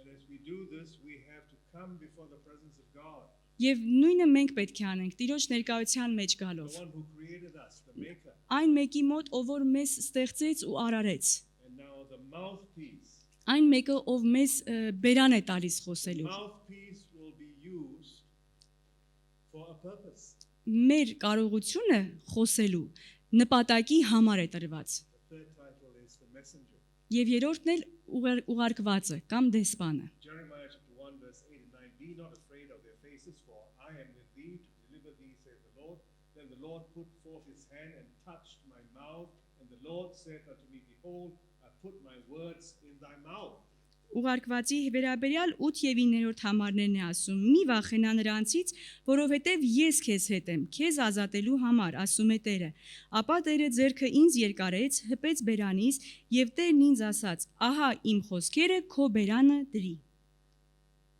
And as we do this, we have to come before the presence of God, Եվ նույնը մենք պետք է անենք Տիրոջ ներկայության մեջ the գալով։ one who created us, the maker. Այն մեկի մոտ, ով որ մեզ ստեղծեց ու արարեց։ And now the mouthpiece. Այն մեկը, ով մեզ բերան է տալիս The խոսելու։ mouthpiece will be used for a purpose. Մեր կարողությունը խոսելու նպատակի համար է տրված։ The third title is the messenger. Եվ երրորդն էլ ուղարկվածը կամ դեսպանը։ Jeremiah chapter 1 verse 8 and 9. Be not afraid of their faces, for I am with thee to deliver thee, saith the Lord. Then the Lord put forth his hand and touched my mouth. And the Lord said unto me, Behold, I put my words in thy mouth. Ուղարկվածի վերաբերյալ 8 եւ 9-րդ համարներն է ասում. Մի վախենա նրանցից, որովհետեւ ես քեզ հետ եմ, քեզ ազատելու համար, ասում է Տերը։ Ապա Տերը ձեռքը ինձ երկարեց, հպեց բերանից, եւ Տերն ինձ ասաց. Ահա իմ խոսքերը քո բերանը դրի։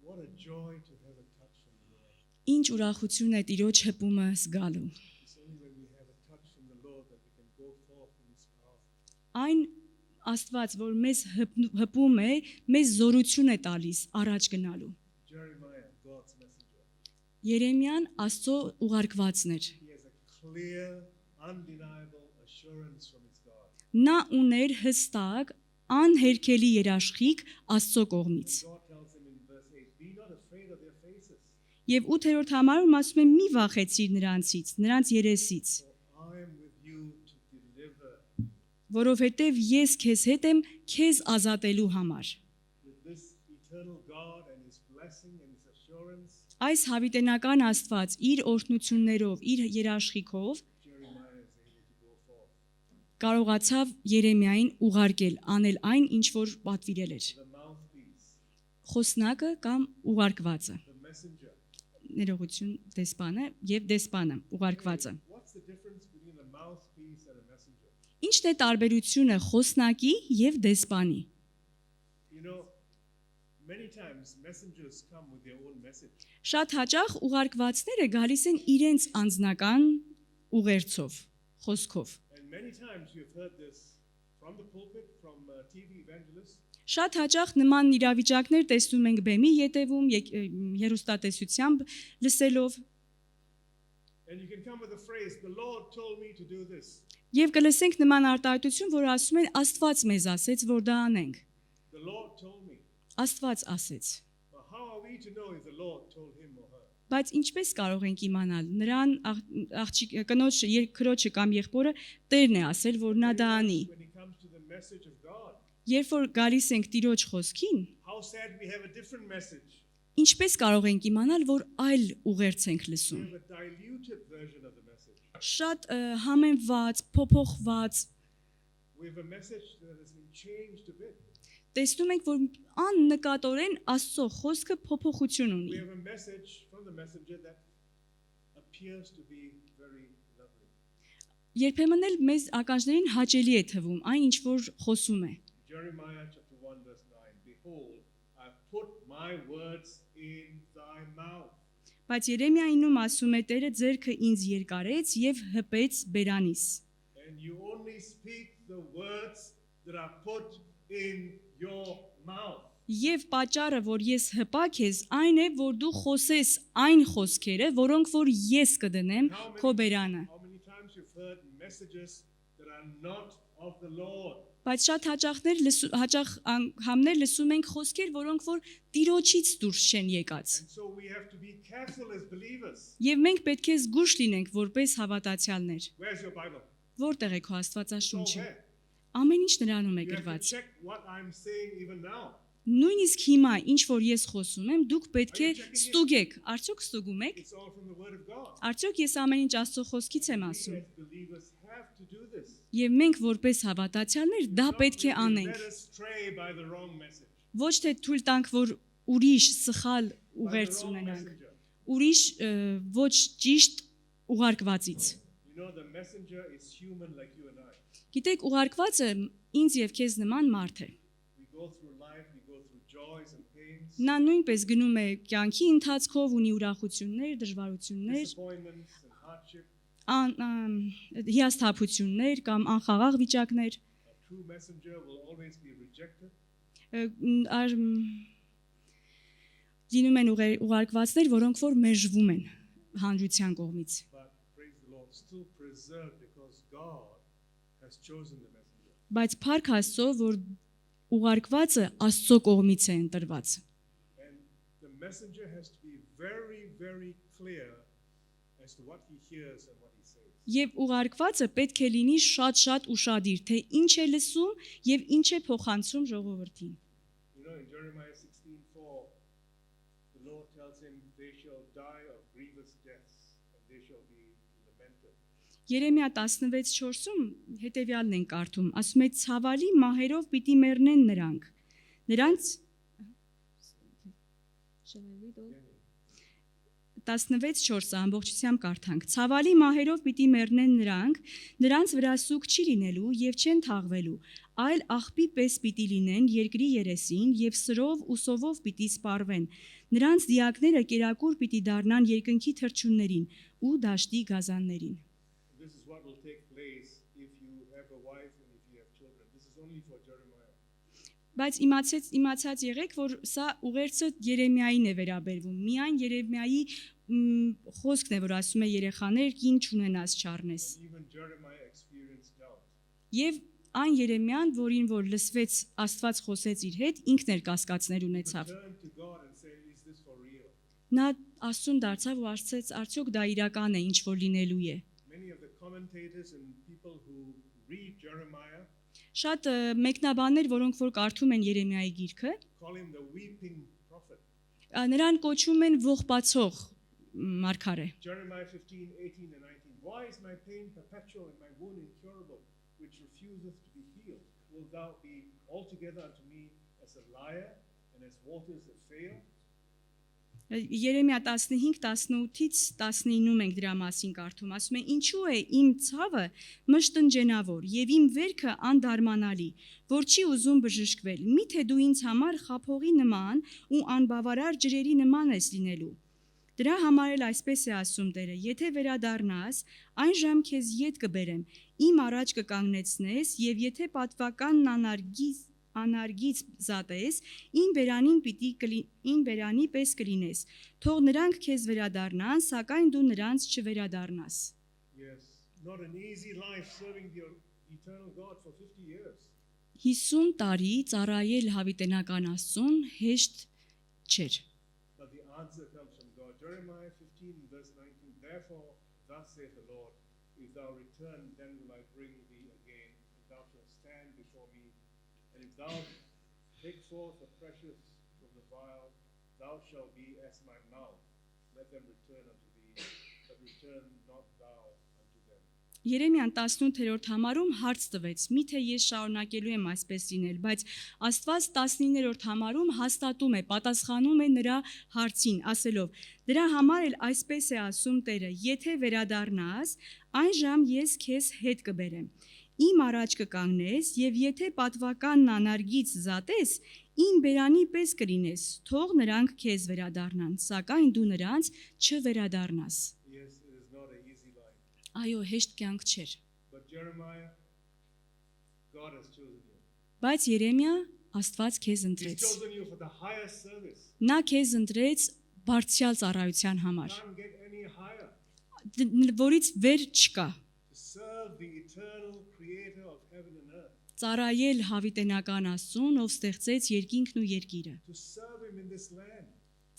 What a joy to have a touch from the Lord. Ինչ ուրախություն է Տիրոջ հպումը զգալու։ It's only when we have a touch from the Lord that we can go forth in his power. Այն Աստված, որ մեզ հպում է, մեզ զորություն է տալիս առաջ գնալու։ Jeremiah, God's messenger. Երեմիան Աստծո ուղարկվածն էր։ He has a clear, undeniable assurance from his God. Նա ուներ հստակ, անհերքելի երաշխիք Աստծո կողմից։ God tells him in verse 8, Be not afraid of their faces, Եվ 8-րդ համարում ասում է՝ մի վախեցիր նրանցից, նրանց երեսից, for I am with you to deliver. որովհետև ես քեզ հետ եմ քեզ ազատելու համար։ With this eternal God and his blessing and his assurance, Այս հավիտենական Աստված իր օրհնություններով, իր երաշխիքով Jeremiah is able to go forth. կարողացավ Երեմիային ուղարկել, անել այն, ինչ որ պատվիրել էր։ The mouthpiece, Խոսնակը կամ ուղարկվածը, the messenger. ներողություն դեսպանը եւ դեսպանը, ուղարկվածը։ What's the difference between a mouthpiece and a messenger? Ինչն է տարբերությունը խոսնակի եւ դեսպանի։ You know, many times messengers come with their own message. Շատ հաճախ ուղարկվածները գալիս են իրենց անձնական ուղերձով, խոսքով։ And many times you've heard this from the pulpit, from TV evangelists. Շատ հաճախ նման իրավիճակներ տեսնում ենք բեմի ետևում, հեռուստատեսությամբ լսելով And you can come with a phrase, the Lord told me to do this. եւ կլսենք նման արտահայտություն, որ ասում են Աստված մեզ ասեց, որ դա անենք։ The Lord told me. Աստված ասեց։ But how are we to know if the Lord told him or her? Բայց ինչպես կարող ենք իմանալ, նրան աղջիկ կնոջ քրոջը կամ եղբորը Տերն է ասել, որ նա դա անի։ When it comes to the message of God, Երբ որ գալիս ենք Տիրոջ խոսքին, how sad we have a different message. ինչպես կարող ենք իմանալ, որ այլ ուղերձ ենք We լսում։ have a diluted version of the message. Շատ համեմված, փոփոխված, We have a message that has been changed a bit. տեսնում ենք, որ աննկատորեն Աստծո խոսքը փոփոխություն ունի։ We have a message from the messenger that appears to be very lovely. Երբեմն էլ մեզ ականջներին հաճելի է թվում այն, ինչ որ խոսում է։ Jeremiah chapter 1 verse 9. Behold, I put my words in thy mouth. Բայց Երեմիայինում ասում է Տերը ձեռքը ինձ երկարեց եւ հպեց բերանիս։ And you only speak the words that are put in your mouth. Եվ պատճառը, որ ես հպակ ես, այն է, որ դու խոսես այն խոսքերը, որոնք որ ես կդնեմ քո բերանը։ How many times you've heard messages that are not of the Lord? Բայց շատ հաճախ անգամներ լսում ենք խոսքեր, որոնք որ Տիրոջից դուրս չեն եկած։ And so we have to be careful as believers. Եվ մենք պետք է զգուշ լինենք որպես հավատացյալներ։ Where's your Bible? Որտեղ է քո Go Աստվածաշունչը։ there. Ամեն ինչ նրանում է You have to գրված։ check what I'm saying even now. Նույնիսկ հիմա, ինչ որ ես խոսում եմ, դուք պետք է ստուգեք։ Արդյոք ստուգում եք։ It's all from the Word of God. Արդյոք ես ամեն ինչ Աստծո խոսքից եմ We ասում։ as believers have to do this. Եվ մենք որպես հավատացյալներ դա Not պետք է that we անենք։ Let us stray by the wrong message. Ոչ թե թույլ տանք, որ ուրիշ սխալ By the ուղերձ wrong ունենանք։ messenger. Ուրիշ ոչ ճիշտ ուղարկվածից։ You know, the messenger is human like you and I. Գիտեք, ուղարկվածը ինձ եւ քեզ նման մարդ է։ We go through life, we go through joys and pains, Նա նույնպես գնում է կյանքի ընթացքով, ունի ուրախություններ, դժվարություններ, disappointments and hardship. հիասթափություններ կամ անխաղաղ վիճակներ։ A true messenger will always be rejected. Լինում են ուղարկվածներ, որոնք որ մերժվում են հանրության կողմից։ But praise the Lord, still preserved because God has chosen the messenger. Բայց Փառք Աստծո, որ ուղարկվածը Աստծո կողմից է ընտրված։ And the messenger has to be very, very clear as to what he hears and what he says. Եվ ուղարկվածը պետք է լինի շատ ուշադիր, թե ինչ է լսում եւ ինչ է փոխանցում ժողովրդին։ You know, in Jeremiah 16:4, the Lord tells him, they shall die of grievous deaths and they shall be lamented. Երեմիա 16:4-ում հետեւյալն են կարդում, ասում է ցավալի մահերով պիտի մեռնեն նրանք։ Նրանց 16:4-ը ամբողջությամբ կարդանք։ Ցավալի մահերով պիտի մեռնեն նրանք, նրանց վրա սուգ չի լինելու եւ չեն թաղվելու, այլ աղբի պես պիտի լինեն երկրի երեսին եւ սրով ու սովով պիտի սպառվեն։ Նրանց դիակները կերակուր պիտի դառնան երկնքի թռչուններին ու դաշտի գազաններին։ This is what will take place if you have a wife and if you have children. This is only for Jeremiah. Բայց իմացած եղեք, որ սա ուղերձը Երեմիային է վերաբերվում։ Միայն Երեմիայի խոսքն է, որ ասում է երեխաներ կին չունենաս չառնես։ Even Jeremiah experienced doubt. Եվ այն Երեմիան, որին որ լսվեց Աստված խոսեց իր հետ, ինքն էր կասկածներ ունեցավ։ Turn to God and say, is this for real? Նա Աստծուն դարձավ ու ասեց, արդյոք դա իրական է, ինչ որ լինելու է։ Many of the commentators and people who read Jeremiah Շատ մեկնաբաններ, որոնք որ կարդում են Երեմիայի գիրքը, call him the weeping prophet. նրան կոչում են ողբացող մարգարե։ Jeremiah 15:18 and 19. Why is my pain perpetual and my wound incurable, which refuseth to be healed? Wilt thou be altogether unto me as a liar and as waters that fail? Երեմիա 15:18-ից 19-ում ենք դրա մասին կարդում, ասում է. Ինչու է իմ ցավը մշտնջենավոր եւ իմ վերքը անդարմանալի, որ չի ուզում բժշկվել։ Միթե դու ինձ համար խափողի նման ու անբավարար ջրերի նման ես լինելու։ Դրա համար էլ այսպես է ասում Տերը. եթե վերադառնաս, այն ժամ քեզ ետ կբերեմ, իմ առաջ կկանգնեցնես եւ եթե պատվականն անարգից զատես, ին բերանի պես կլինես։ Թող նրանք քեզ վերադառնան, սակայն դու նրանց չվերադառնաս։ Yes, not an easy life serving the eternal God for 50 years. 50 տարի ծառայել հավիտենական Աստծուն հեշտ չէր։ But the answer comes from God. Jeremiah 15 verse 19. Therefore, thus saith the Lord, if thou return, then will I bring thee again, and thou shalt stand before me. And if thou take forth the precious from the vial, thou shalt be as my mouth. Let them return unto thee, but return not thou unto them. Երեմիան 18-րդ համարում հարց տվեց. Միթե ես շարունակելու եմ այսպես լինել, բայց Աստված 19-րդ համարում հաստատում է, պատասխանում է նրա հարցին, ասելով. Դրա համար էլ այսպես է ասում Տերը. եթե վերադառնաս, այն ժամ ես քեզ հետ կբերեմ։ Իմ առաջ կկանգնես եւ եթե պատվականն անարգից զատես, ին բերանի պես կլինես, թող նրանք քեզ վերադառնան, սակայն դու նրանց չվերադառնաս։ Yes, it is not an easy life. Այո, հեշտ կյանք չէր։ But Jeremiah, God has chosen you. Բայց Երեմիա Աստված քեզ He's ընտրեց։ chosen you for the highest service. Նա քեզ ընտրեց բարձրյալ ծառայության համար, Can't get any higher. որից վեր չկա։ To serve the eternal creator of heaven and earth. Ծառայել հավիտենական Աստծուն, ով ստեղծեց երկինքն ու երկիրը։ To serve him in this land.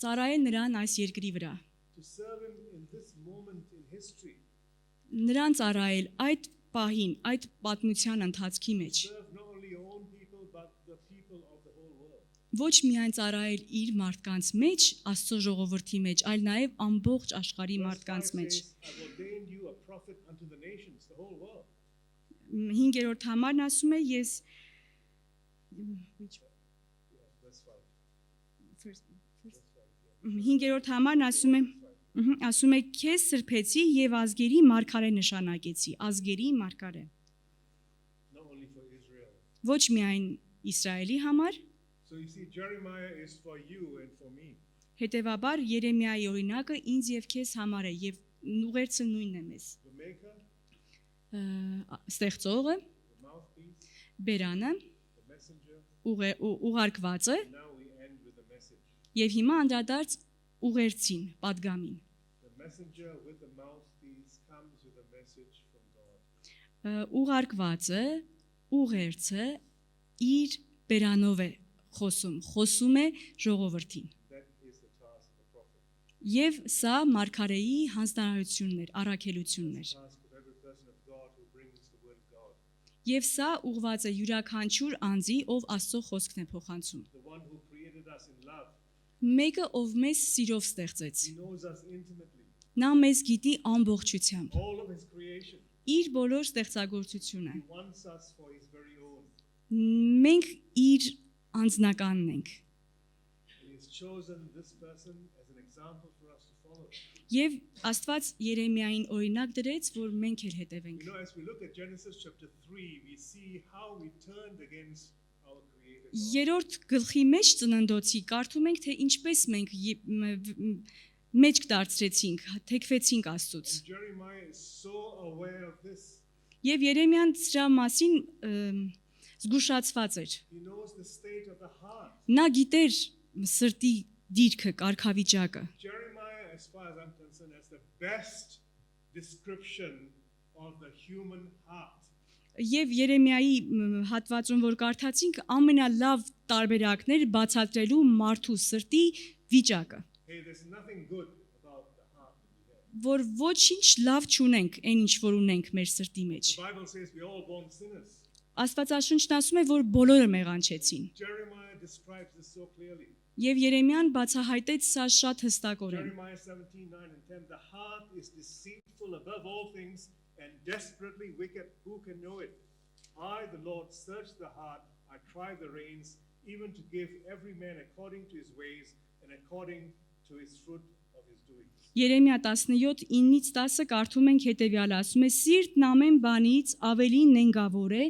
Ծառայել նրան այս երկրի վրա։ To serve him in this moment in history. Նրան ծառայել այդ պահին, այդ պատմության ընթացքի մեջ։ Serve not only your own people, but the people of the whole world. Ոչ միայն ծառայել իր մարդկանց մեջ, Աստծո ժողովրդի մեջ, այլ նաև ամբողջ աշխարհի Verse մարդկանց 5 մեջ։ says, I've ordained you a prophet unto the nations, the whole world. 5-րդ համարն ասում է ես Yeah, verse 5. Verse 5, yeah. 5-րդ համարն ասում է քեզ սրբեցի եւ ազգերի մարգարե նշանակեցի, ազգերի մարգարե։ Not only for Israel. Ոչ միայն Իսրայելի համար, So you see, Jeremiah is for you and for me. հետեւաբար Երեմիայի օրինակը ինձ եւ քեզ համար է եւ ուղերձը նույնն է մեզ։ The maker, Ստեղծողը, the mouthpiece, բերանը, the messenger. ուղարկվածը And now we end with the message. եւ հիմա անդրադարձ ուղերձին, падգամին։ The messenger with the mouthpiece comes with a message from God. Ուղարկվածը, ուղերձը իր բերանով է խոսում է ժողովրդին։ That is the task of the prophet. Եվ սա մարգարեի հանձնարարություններ, առաքելություններ։ The task of every person of God who brings the word of God. Եվ սա ուղված է յուրաքանչյուր անձի, ով Աստծո խոսքն է փոխանցում։ The one who created us in love. Մեկը, ով մեզ սիրով ստեղծեց։ He knows us intimately. Նա մեզ գիտի ամբողջությամբ։ All of his creation. Իր բոլոր ստեղծագործությունը։ He wants us for his very own. Մենք իր անձնականն ենք։ And he has chosen this person as an example for us to follow. Եվ Աստված Երեմիային օրինակ դրեց, որ մենք էլ հետևենք։ You know, as we look at Genesis chapter 3, we see how we turned against our Creator. God. Երրորդ գլխի մեջ ծննդոցի կարդում ենք, թե ինչպես մենք մեջք դարձրեցինք, թեքվեցինք Աստծուց։ And Jeremiah is so aware of this. Եվ Երեմիան դրա մասին զգուշացված էր։ He knows the state of the heart. Նա գիտեր սրտի դիրքը, կարգավիճակը։ Jeremiah, as far as I'm concerned, has the best description of the human heart. Եվ Երեմիայի հատվածում, որ կարդացինք, ամենալավ տարբերակներ բացատրելու մարդու սրտի վիճակը, Hey, there's nothing good about the heart that we have. որ ոչինչ լավ չունենք, այն ինչ որ ունենք մեր սրտի մեջ։ The Bible says we're all born sinners. Աստվածաշունչն ասում է, որ բոլորը մեղանչեցին։ Jeremiah describes this so clearly. Եվ Երեմիան բացահայտեց սա շատ հստակորեն։ Jeremiah 17:9-10. The heart is deceitful above all things and desperately wicked. Who can know it? I, the Lord, search the heart. I try the reins, even to give every man according to his ways and according to his fruit of his doings. Երեմիա 17:9-10 կարդում ենք հետևյալը, ասում է. Սիրտն ամեն բանից ավելի նենգավոր է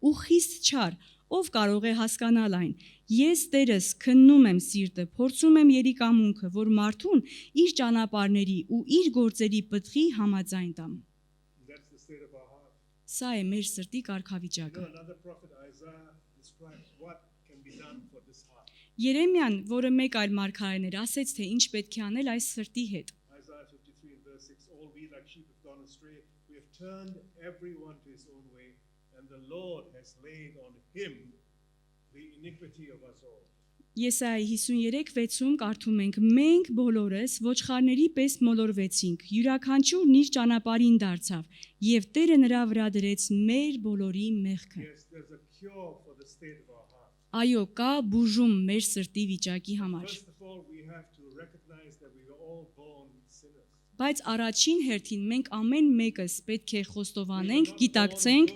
ու խիստ չար, ով կարող է հասկանալ այն։ Ես Տերս քննում եմ սիրտը, փորձում եմ երիկամունքը, որ մարդուն իր ճանապարհների ու իր գործերի պտղի համաձայն տամ։ That's the state of our heart. Սա է մեր սրտի You կարգավիճակը։ know, another prophet, Isaiah, describes what can be done for this heart. Երեմիան, որը մեկ այլ մարգարեն էր, ասեց, թե ինչ պետք է անել այս սրտի հետ։ Isaiah 53:6. All we like sheep have gone astray. We have turned everyone to his own way, and the Lord has laid on him the iniquity of us all. Եսայի 53:6-ում կարդում ենք. Մենք բոլորս ոչխարների պես մոլորվեցինք, յուրաքանչյուրն իր ճանապարհին դարձավ, եւ Տերը նրա վրա դրեց մեր բոլորի մեղքը։ Yes, there's a cure for the state of our heart. Այո, կա բուժում մեր սրտի վիճակի համար։ First of all, we have to recognize that we were all born sinners. Բայց առաջին հերթին մենք ամեն մեկս պետք է խոստովանենք, գիտակցենք,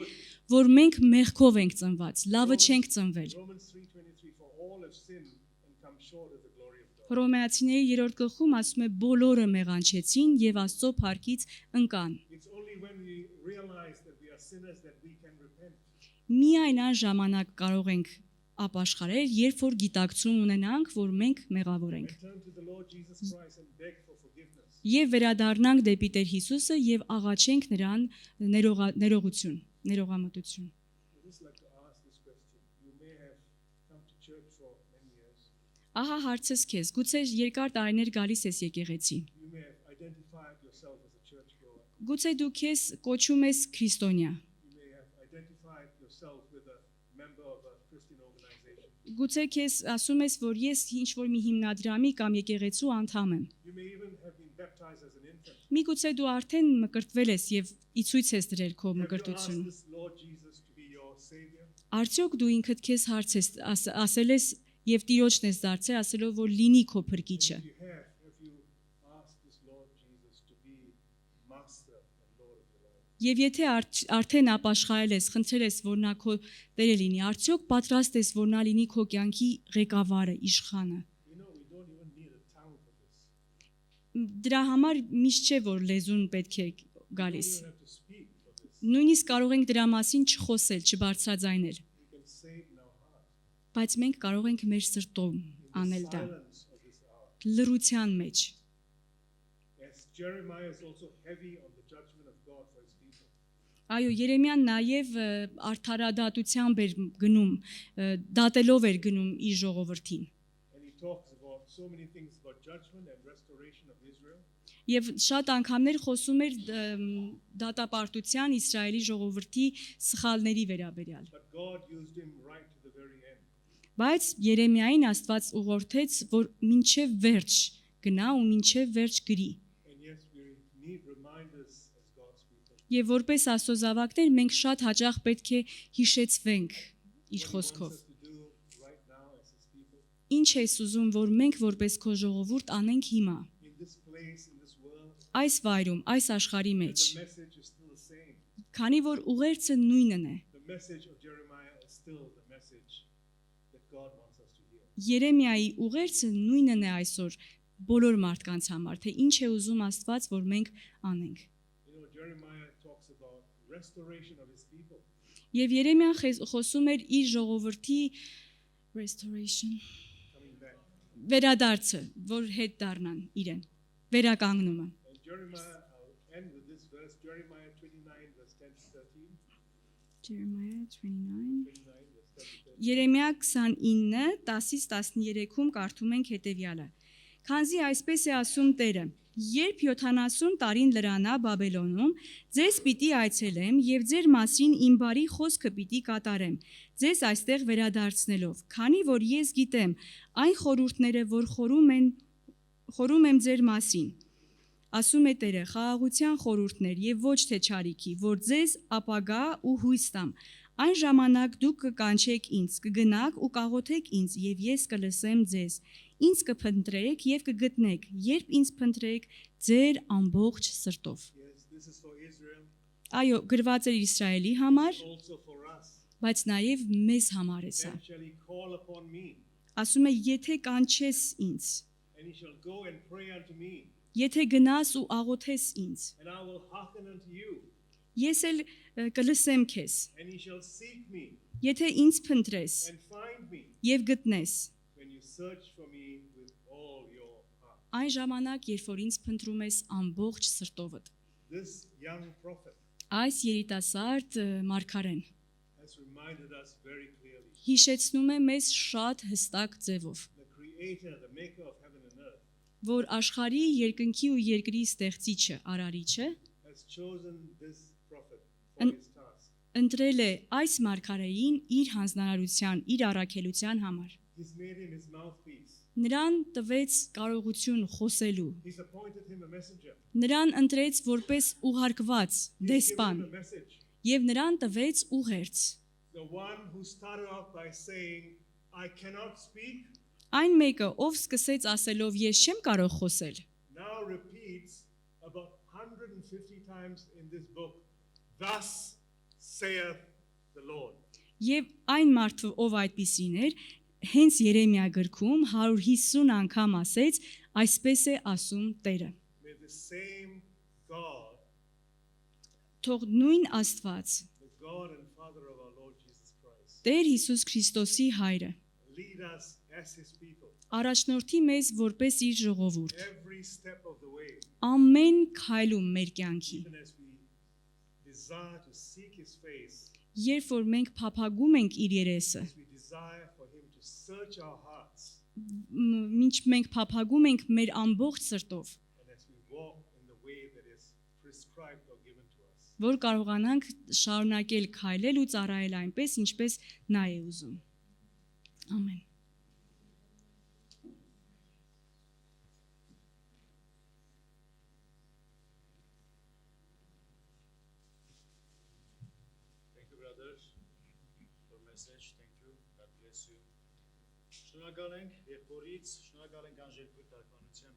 որ մենք մեղքով ենք ծնված, լավը չենք ծնվել։ Romans 3:23. For all have sinned and come short of the glory of God. Հռոմեացիների 3-րդ գլխում ասում է. բոլորը մեղանչեցին եւ Աստծո փառքից ընկան։ It's only when we realize that we are sinners that we can repent. Միայն այն ժամանակ կարող ենք ապաշխարել, երբ որ գիտակցում ունենանք, որ մենք մեղավոր ենք։ And turn to the Lord Jesus Christ and beg for forgiveness. Եվ վերադառնանք դեպի Տեր Հիսուսը եւ աղաչենք նրան ներողություն, ներողամտություն։ I'd just like to ask this question. You may have come to church for many years. Ահա հարցս քեզ, գուցե երկար տարիներ գալիս ես եկեղեցի։ You may have identified yourself as a churchgoer. Գուցե դու քեզ կոչում ես քրիստոնյա։ You may have identified yourself with a member of a Christian organization. Գուցե քեզ ասում ես, որ ես ինչ որ մի հիմնադրամի կամ եկեղեցու անդամ եմ։ You may even have been baptized as an infant. Միգուցե դու արդեն մկրտվել ես եւ ի ցույց ես դրել քո Have you մկրտությունը։ asked this Lord Jesus to be your Savior? Արդյոք դու ինքդ քեզ հարց ես ասել ես եւ Տիրոջն ես դարձել, ասելով որ լինի քո փրկիչը։ If you have you asked this Lord Jesus to be Master and Lord of your life? Եվ եթե արդեն ապաշխարել ես, խնդրել ես, որ նա քո Տերը լինի, արդյոք պատրաստ ես, որ նա լինի քո կյանքի ղեկավարը, իշխանը։ You know, we don't even need a tongue for this. Դրա համար միշտ չէ, որ լեզուն պետք է գալիս։ You don't have to speak for this. Նույնիսկ կարող ենք դրա մասին չխոսել, չբարձրաձայնել, We can say it in our heart. բայց մենք կարող ենք մեր սրտում In անել the դա, silence of this hour. լռության մեջ։ Yes, Jeremiah is also heavy on the judgment of God for his people. Այո, Երեմիան նաև արդարադատությամբ էր գնում, դատելով էր գնում իր ժողովրդին։ And he talks about so many things about judgment and restoration of Israel. Եվ շատ անգամներ խոսում էր դատապարտության Իսրայելի ժողովրդի սխալների վերաբերյալ։ But God used him right to the very end. Բայց Երեմիային Աստված ուղղորդեց, որ մինչև վերջ գնա ու մինչև վերջ գրի։ And yes, we need reminders as God's people. Եվ որպես Աստծո զավակներ մենք շատ հաճախ պետք է հիշեցվենք իր What he wants խոսքով։ us to do right now as his people. Ինչ ես ուզում, որ մենք որպես քո ժողովուրդ անենք հիմա։ In this place, in this world, Այս վայրում, այս աշխարհի մեջ, the message is still the same. քանի որ ուղերձը նույնն է։ The message of Jeremiah is still the message that God wants us to hear. Երեմիայի ուղերձը նույնն է այսօր բոլոր մարդկանց համար, թե ինչ է ուզում Աստված, որ մենք անենք։ You know, Jeremiah talks about restoration of his people. Եվ Երեմիան խոսում էր իր ժողովրդի restoration, Coming back. վերադարձը, որ հետ դառնան իրեն, վերականգնումը։ And Jeremiah, I'll end with this verse, Jeremiah 29, verse 10 to 13. Jeremiah 29, 29 verse 10 to 13. Երեմիա 29 10-ից 13-ում կարդում ենք հետևյալը. Քանզի այսպես է ասում Տերը. Երբ 70 տարին լրանա Բաբելոնում, ձեզ պիտի այցելեմ եւ ձեր մասին իմ բարի խոսքը պիտի կատարեմ, ձեզ այստեղ վերադարձնելով, քանի որ ես գիտեմ այն խորհուրդները, որ խորում եմ ձեր մասին։ Ասում է Տերը, խաղաղության խորհուրդներ եւ ոչ թե չարիքի, որ ձեզ ապագա ու հույս տամ։ Այն ժամանակ դուք կկանչեք ինձ, կգնաք ու կաղոթեք ինձ եւ ես կլսեմ ձեզ։ Ինձ կփնտրեք եւ կգտնեք, երբ ինձ փնտրեք ձեր ամբողջ սրտով։ Yes, this is for Israel, Այո, գրված է Իսրայելի համար, also for us. բայց նաեւ մեզ համար է սա։ Then shall he call upon me, Ասում է, եթե կանչես ինձ, and he shall go and pray unto me, եթե գնաս ու աղոթես ինձ, and I will hearken unto you, ես էլ կլսեմ քեզ։ and he shall seek me Եթե ինձ փնտրես and find me եւ գտնես, when you search for me with all your heart. այն ժամանակ, երբ որ ինձ փնտրում ես ամբողջ սրտովդ։ This young prophet Այս երիտասարդ մարգարեն has reminded us very clearly. հիշեցնում է մեզ շատ հստակ ձևով, The creator, the maker of heaven and earth, որ աշխարհի երկնքի ու երկրի ստեղծիչը, արարիչը has chosen this prophet for And- his task. ընտրել է այս մարգարեին իր հանձնարարության, իր առաքելության համար։ He's made him his mouthpiece. Նրան տվեց կարողություն խոսելու։ He's appointed him a messenger. Նրան ընտրեց որպես ուղարկված He's given դեսպան him a message. եւ նրան տվեց ուղերձ։ The one who started off by saying, I cannot speak, Այն մեկը, ով սկսեց ասելով ես չեմ կարող խոսել, now repeats about 150 times in this book, thus saith the Lord. եւ այն մարդը, ով այդպիսին էր, հենց Երեմիա գրքում 150 անգամ ասեց, այսպես է ասում Տերը։ May the same God, Թող նույն Աստված, the God and Father of our Lord Jesus Christ, Տեր Հիսուս Քրիստոսի հայրը lead us as his people. առաջնորդի մեզ որպես իր ժողովուրդ Every step of the way, ամեն քայլում մեր կյանքի even as we desire to seek his face, երբ որ մենք փափագում ենք իր երեսը as we desire for him to search our hearts, ինչ մենք փափագում ենք մեր ամբողջ սրտով and as we walk in the way that is prescribed or given to us. որ կարողանանք շարունակել քայլել ու ծառայել այնպես ինչպես նա է ուզում ամեն Thank you, brothers, for message. Thank you. God bless you. Շնորհակալ ենք Եղբորից, շնորհակալ ենք Անժելքույր Թարգմանության